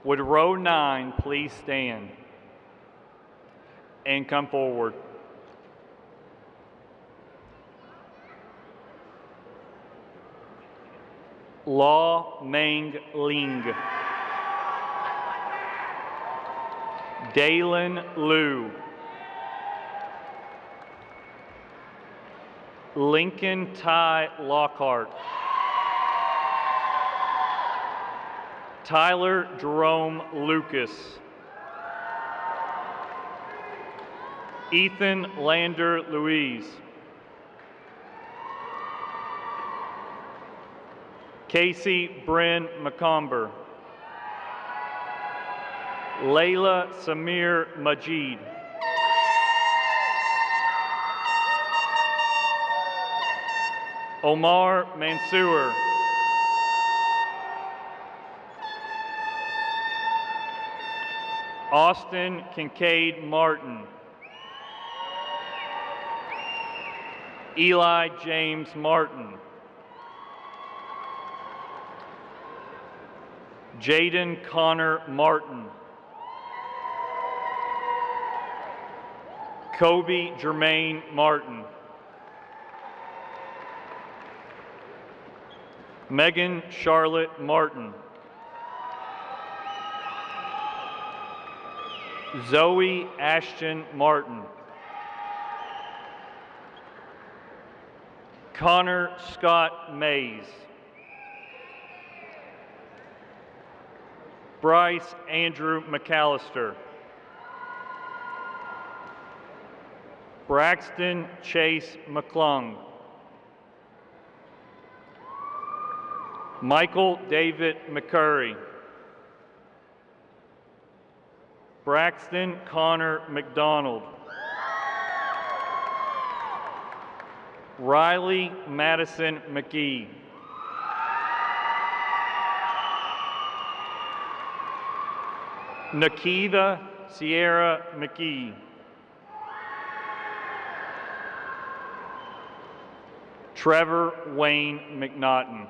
Would row 9 please stand and come forward? Law Meng Ling. Dalen Liu. Lincoln Ty Lockhart. Tyler Jerome Lucas. Ethan Lander Louise. Casey Bryn McComber. Layla Samir Majid. Omar Mansour. Austin Kincaid Martin. Eli James Martin. Jaden Connor Martin. Kobe Jermaine Martin. Megan Charlotte Martin. Zoe Ashton Martin. Connor Scott Mays. Bryce Andrew McAllister. Braxton Chase McClung. Michael David McCurry. Braxton Connor McDonald. Riley Madison McGee. Nikita Sierra McGee. Trevor Wayne McNaughton.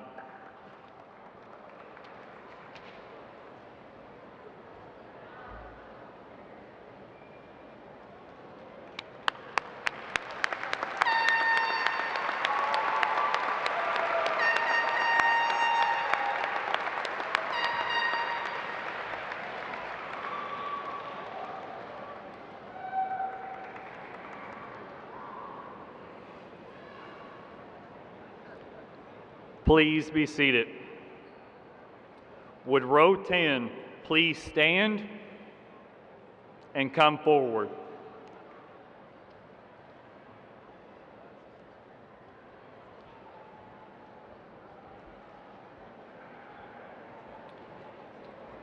Please be seated. Would row 10 please stand and come forward.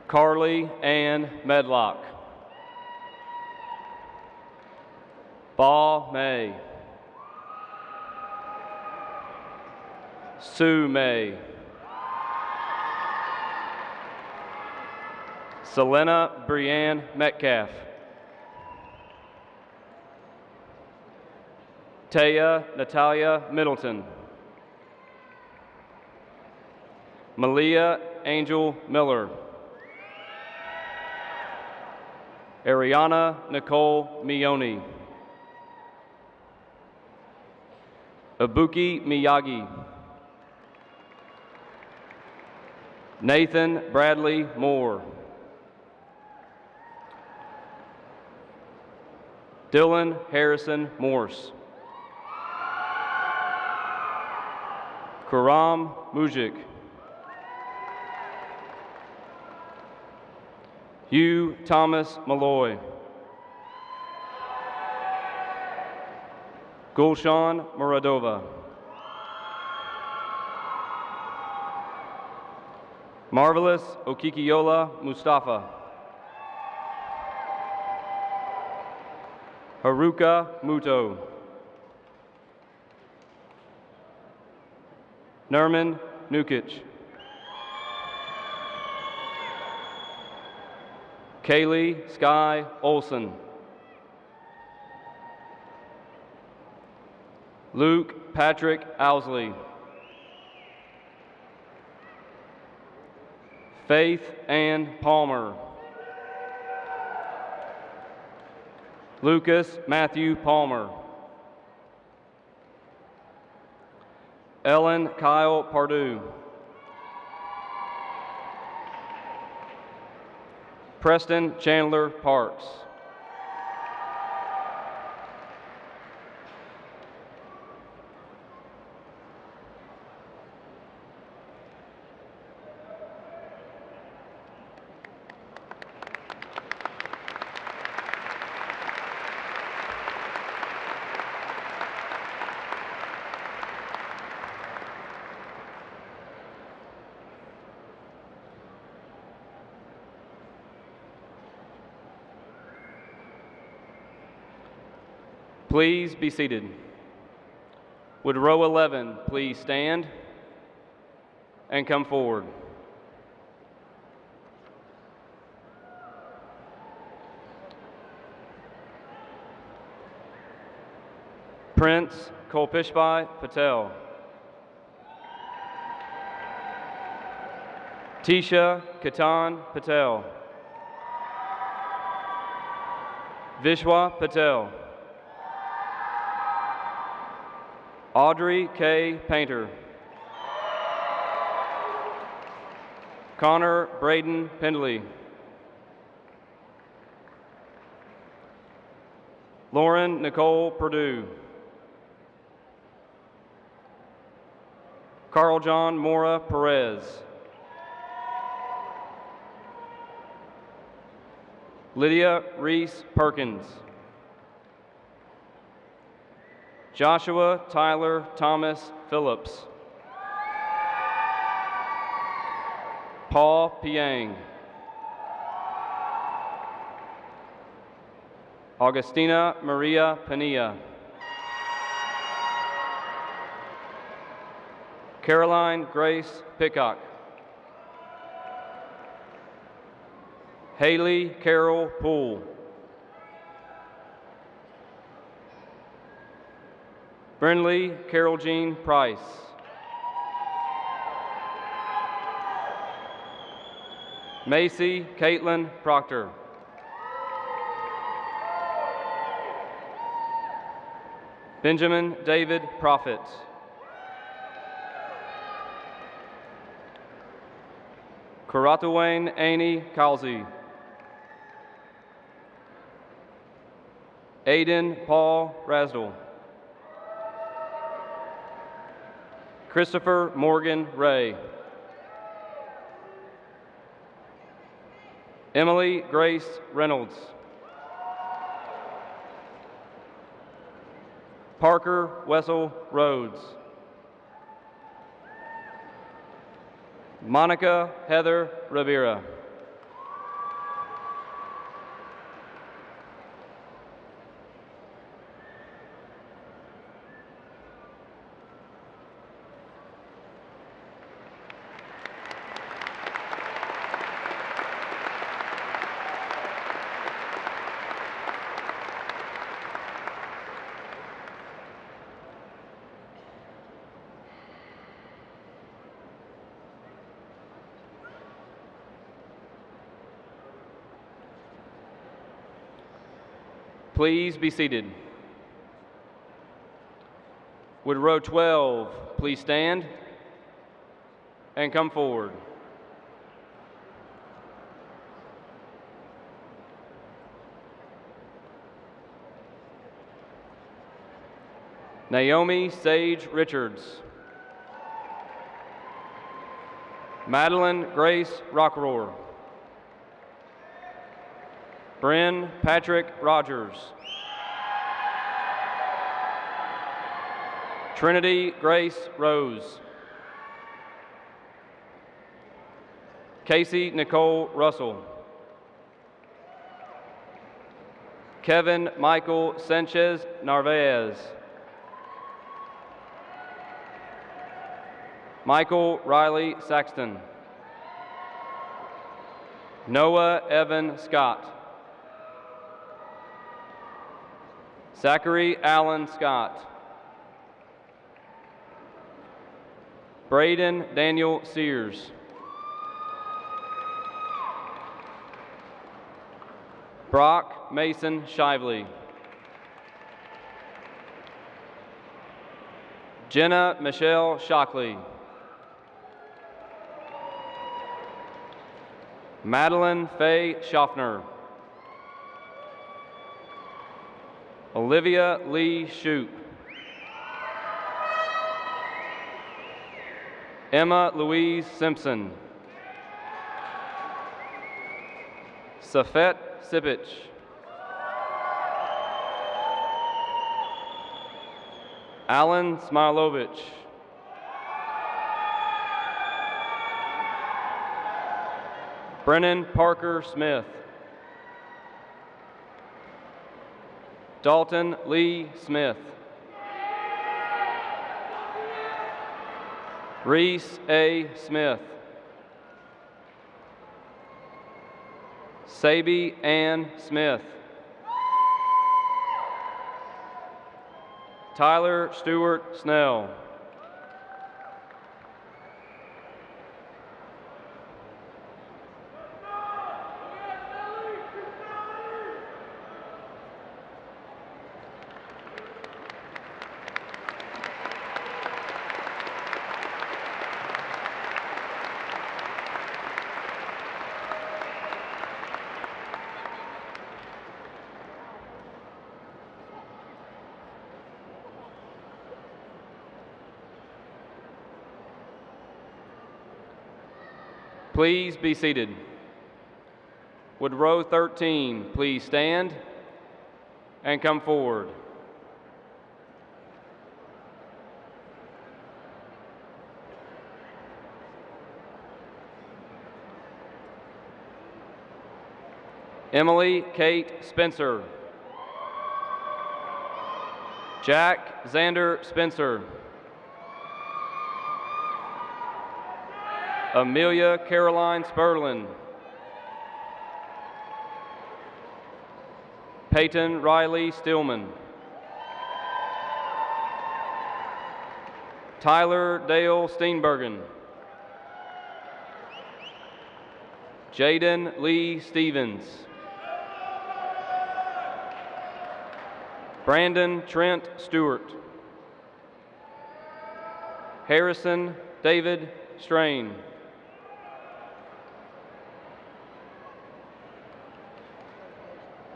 Carly Ann Medlock. Ba May. Sue May. Selena Brianne Metcalf. Taya Natalia Middleton. Malia Angel Miller. Ariana Nicole Mioni. Ibuki Miyagi. Nathan Bradley Moore. Dylan Harrison Morse. Karam Mujik. Hugh Thomas Malloy. Gulshan Muradova. Marvelous Okikiola Mustafa. Haruka Muto. Nerman Nukic. Kaylee Sky Olson. Luke Patrick Owsley. Faith Ann Palmer. Lucas Matthew Palmer. Ellen Kyle Pardue. Preston Chandler Parks. Please be seated. Would row 11 please stand and come forward? Prince Kolpishbai Patel. Tisha Katan Patel. Vishwa Patel. Audrey K. Painter. Connor Braden Pendley. Lauren Nicole Perdue. Carl John Mora Perez. Lydia Reese Perkins. Joshua Tyler Thomas Phillips. Paul Piang. Augustina Maria Pania. Caroline Grace Pickok. Haley Carol Poole. Brinley Carol Jean Price. Macy Caitlin Proctor. Benjamin David Prophet. Karatuwain Annie Kalzi. Aiden Paul Rasdell. Christopher Morgan Ray. Emily Grace Reynolds. Parker Wessel Rhodes. Monica Heather Rivera. Please be seated. Would row 12 please stand and come forward? Naomi Sage Richards. Madeline Grace Rockroar. Bryn Patrick Rogers. Trinity Grace Rose. Casey Nicole Russell. Kevin Michael Sanchez Narvaez. Michael Riley Saxton. Noah Evan Scott. Zachary Allen Scott. Braden Daniel Sears. Brock Mason Shively. Jenna Michelle Shockley. Madeline Faye Schaffner. Olivia Lee Shoup. Emma Louise Simpson. Safet Sipich. Alan Smilovich. Brennan Parker Smith. Dalton Lee Smith. Reese A. Smith. Sabi Ann Smith. Tyler Stewart Snell. Please be seated. Would row 13 please stand and come forward? Emily Kate Spencer. Jack Xander Spencer. Amelia Caroline Sperlin. Peyton Riley Stillman. Tyler Dale Steenbergen. Jaden Lee Stevens. Brandon Trent Stewart. Harrison David Strain.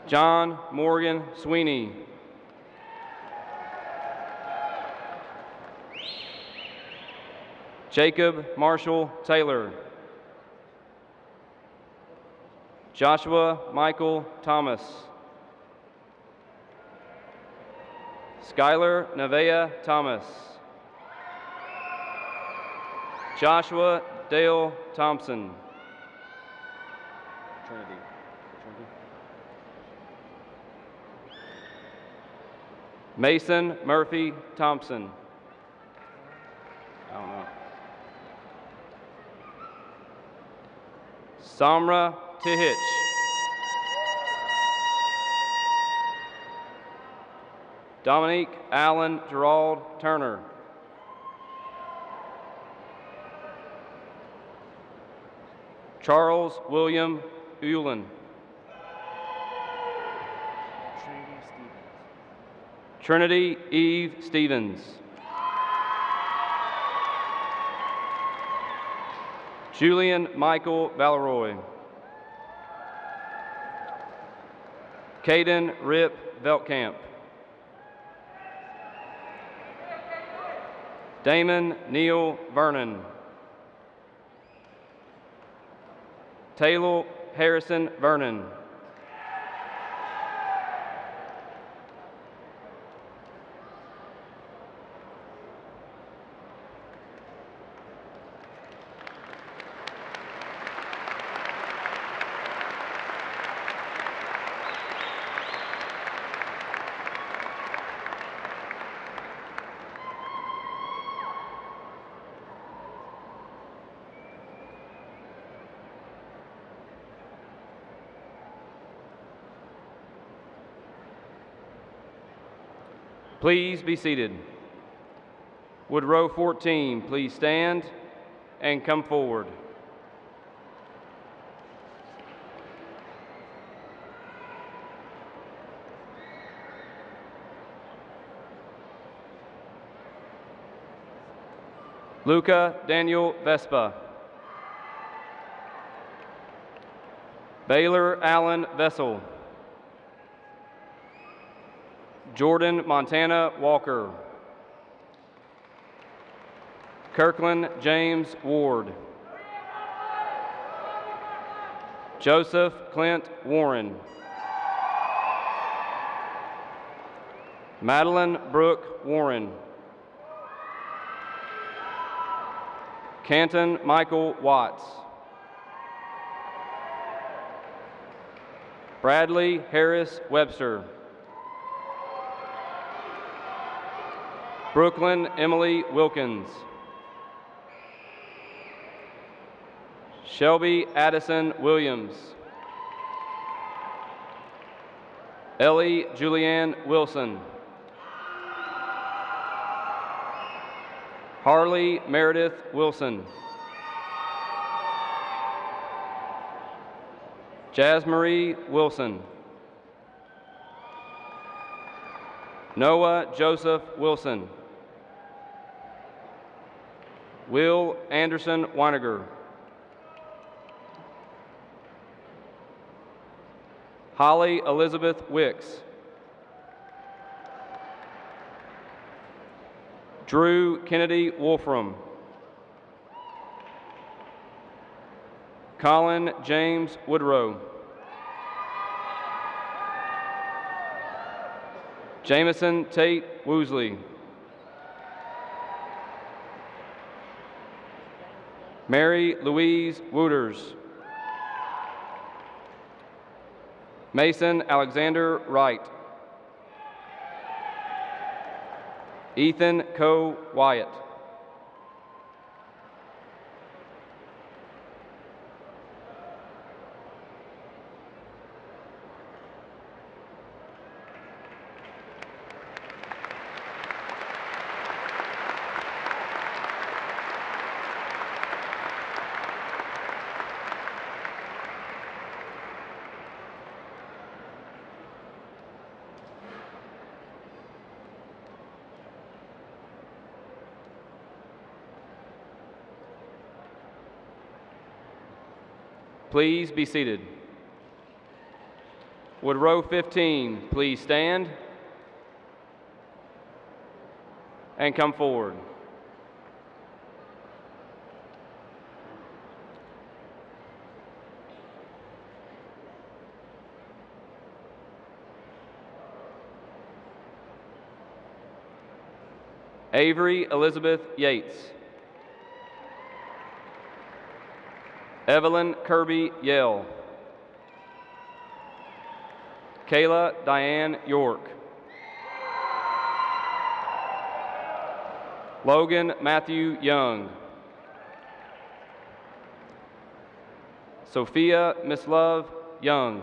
John Morgan Sweeney. Jacob Marshall Taylor. Joshua Michael Thomas. Skylar Nevaeh Thomas. Joshua Dale Thompson. Trinity. Mason Murphy Thompson. I don't know. Samra Tihich. Dominique Allen Gerald Turner. Charles William Ulen. Trinity Eve Stevens. Julian Michael Valeroy. Caden Rip Veltkamp. Damon Neal Vernon. Taylor Harrison Vernon. Please be seated. Would row 14 please stand and come forward? Luca Daniel Vespa. Baylor Allen Vessel. Jordan Montana Walker. Kirkland James Ward. Joseph Clint Warren. Madeline Brooke Warren. Canton Michael Watts. Bradley Harris Webster. Brooklyn Emily Wilkins. Shelby Addison Williams. Ellie Julianne Wilson. Harley Meredith Wilson. Jasmarie Wilson. Noah Joseph Wilson. Will Anderson Weiniger. Holly Elizabeth Wicks. Drew Kennedy Wolfram. Colin James Woodrow. Jameson Tate Woosley. Mary Louise Wooters. Mason Alexander Wright. Ethan Coe Wyatt. Please be seated. Would row 15 please stand and come forward? Avery Elizabeth Yates. Evelyn Kirby Yell. Kayla Diane York. Logan Matthew Young. Sophia Mislove Young.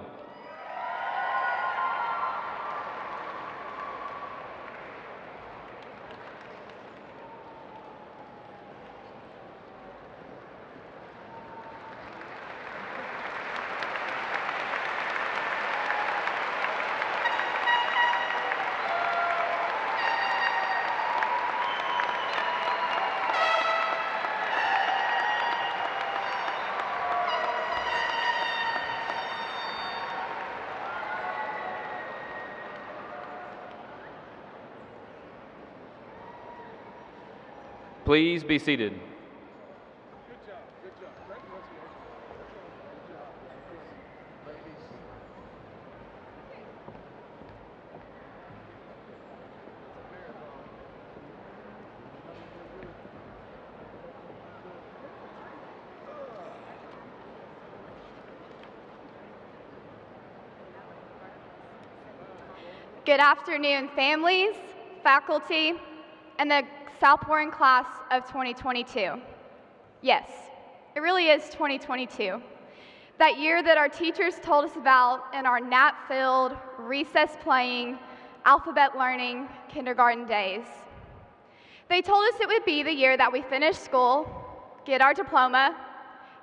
Please be seated. Good afternoon, families, faculty, and the South Warren class of 2022. Yes, it really is 2022. That year that our teachers told us about in our nap-filled, recess-playing, alphabet learning kindergarten days. They told us it would be the year that we finish school, get our diploma,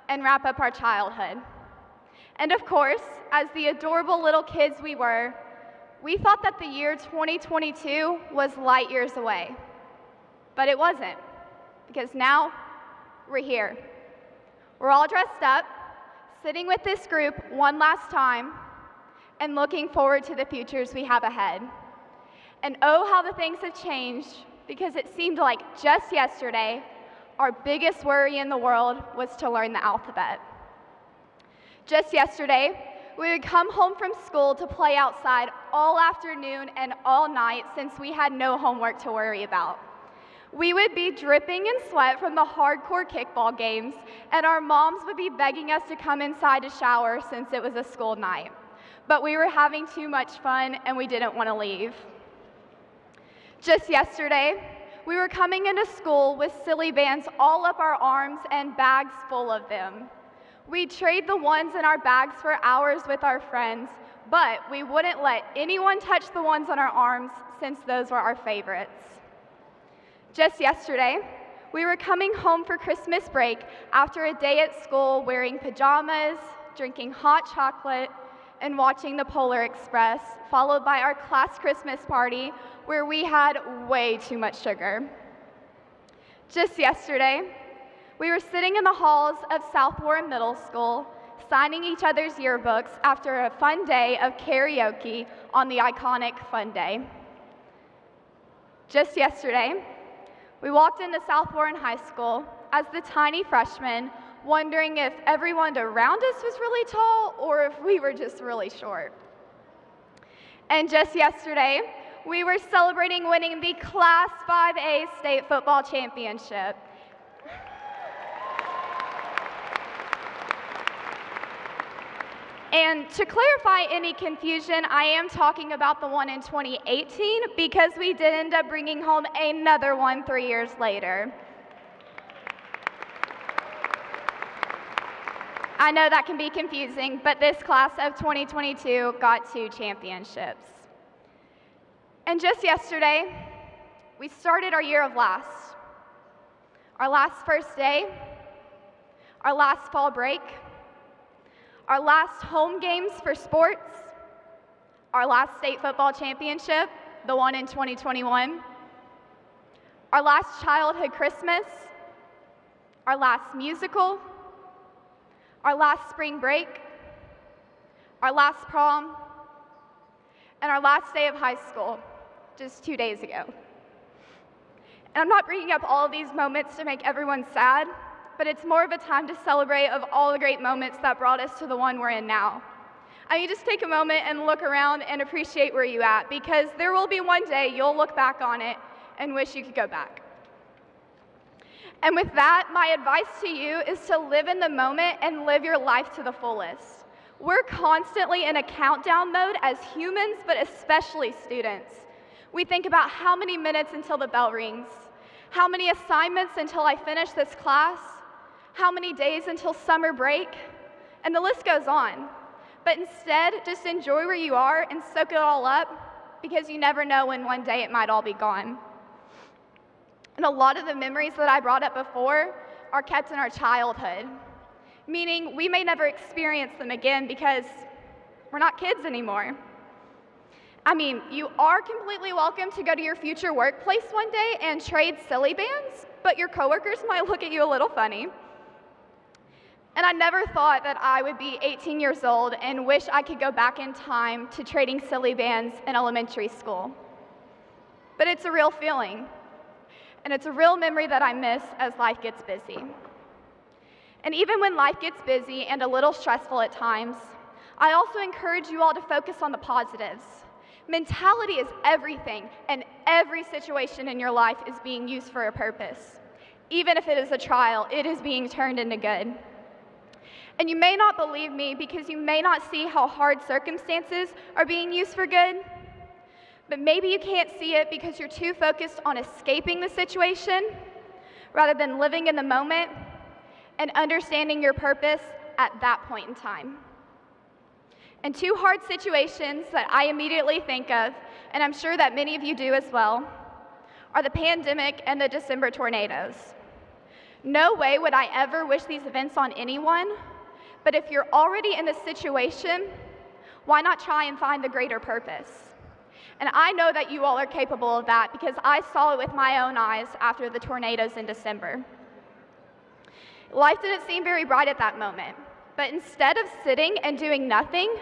and wrap up our childhood. And of course, as the adorable little kids we were, we thought that the year 2022 was light years away. But it wasn't, because now we're here. We're all dressed up, sitting with this group one last time, and looking forward to the futures we have ahead. And oh, how the things have changed, because it seemed like just yesterday, our biggest worry in the world was to learn the alphabet. Just yesterday, we would come home from school to play outside all afternoon and all night since we had no homework to worry about. We would be dripping in sweat from the hardcore kickball games, and our moms would be begging us to come inside to shower since it was a school night. But we were having too much fun and we didn't want to leave. Just yesterday, we were coming into school with silly bands all up our arms and bags full of them. We'd trade the ones in our bags for hours with our friends, but we wouldn't let anyone touch the ones on our arms since those were our favorites. Just yesterday, we were coming home for Christmas break after a day at school wearing pajamas, drinking hot chocolate, and watching the Polar Express, followed by our class Christmas party where we had way too much sugar. Just yesterday, we were sitting in the halls of South Warren Middle School, signing each other's yearbooks after a fun day of karaoke on the iconic Fun Day. Just yesterday, we walked into South Warren High School as the tiny freshmen, wondering if everyone around us was really tall or if we were just really short. And just yesterday, we were celebrating winning the Class 5A state football championship. And to clarify any confusion, I am talking about the one in 2018 because we did end up bringing home another one 3 years later. I know that can be confusing, but this class of 2022 got 2 championships. And just yesterday, we started our year of last. Our last first day, our last fall break, our last home games for sports, our last state football championship, the one in 2021, our last childhood Christmas, our last musical, our last spring break, our last prom, and our last day of high school, just 2 days ago. And I'm not bringing up all of these moments to make everyone sad, but it's more of a time to celebrate of all the great moments that brought us to the one we're in now. I mean, just take a moment and look around and appreciate where you're at, because there will be one day you'll look back on it and wish you could go back. And with that, my advice to you is to live in the moment and live your life to the fullest. We're constantly in a countdown mode as humans, but especially students. We think about how many minutes until the bell rings, how many assignments until I finish this class, how many days until summer break, and the list goes on. But instead, just enjoy where you are and soak it all up, because you never know when one day it might all be gone. And a lot of the memories that I brought up before are kept in our childhood, meaning we may never experience them again because we're not kids anymore. I mean, you are completely welcome to go to your future workplace one day and trade silly bands, but your coworkers might look at you a little funny. And I never thought that I would be 18 years old and wish I could go back in time to trading silly bands in elementary school. But it's a real feeling, and it's a real memory that I miss as life gets busy. And even when life gets busy and a little stressful at times, I also encourage you all to focus on the positives. Mentality is everything, and every situation in your life is being used for a purpose. Even if it is a trial, it is being turned into good. And you may not believe me because you may not see how hard circumstances are being used for good, but maybe you can't see it because you're too focused on escaping the situation rather than living in the moment and understanding your purpose at that point in time. And two hard situations that I immediately think of, and I'm sure that many of you do as well, are the pandemic and the December tornadoes. No way would I ever wish these events on anyone, but if you're already in this situation, why not try and find the greater purpose? And I know that you all are capable of that because I saw it with my own eyes after the tornadoes in December. Life didn't seem very bright at that moment, but instead of sitting and doing nothing,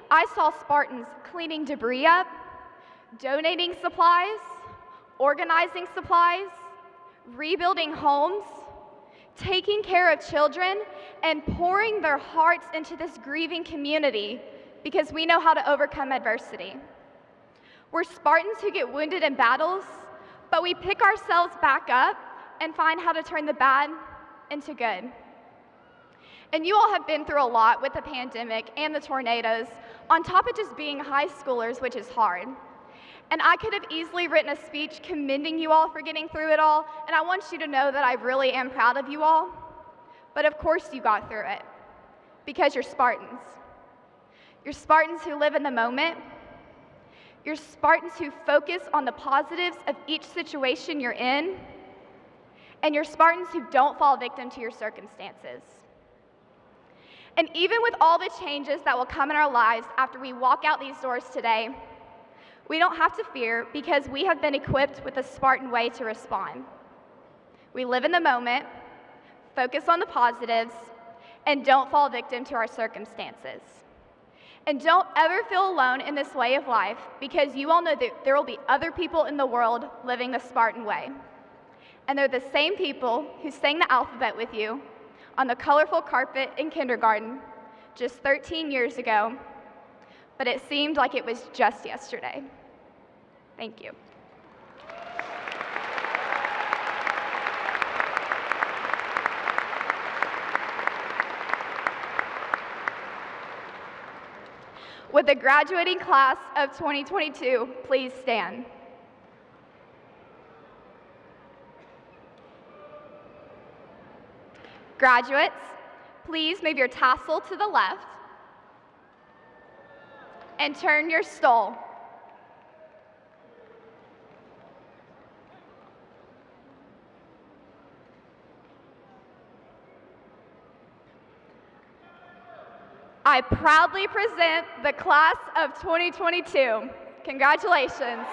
I saw Spartans cleaning debris up, donating supplies, organizing supplies, rebuilding homes, taking care of children, and pouring their hearts into this grieving community because we know how to overcome adversity. We're Spartans who get wounded in battles, but we pick ourselves back up and find how to turn the bad into good. And you all have been through a lot with the pandemic and the tornadoes, on top of just being high schoolers, which is hard. And I could have easily written a speech commending you all for getting through it all, and I want you to know that I really am proud of you all. But of course you got through it, because you're Spartans. You're Spartans who live in the moment. You're Spartans who focus on the positives of each situation you're in. And you're Spartans who don't fall victim to your circumstances. And even with all the changes that will come in our lives after we walk out these doors today, we don't have to fear because we have been equipped with a Spartan way to respond. We live in the moment, focus on the positives, and don't fall victim to our circumstances. And don't ever feel alone in this way of life because you all know that there will be other people in the world living the Spartan way. And they're the same people who sang the alphabet with you on the colorful carpet in kindergarten just 13 years ago, but it seemed like it was just yesterday. Thank you. Would the graduating class of 2022 please stand? Graduates, please move your tassel to the left and turn your stole. I proudly present the class of 2022. Congratulations.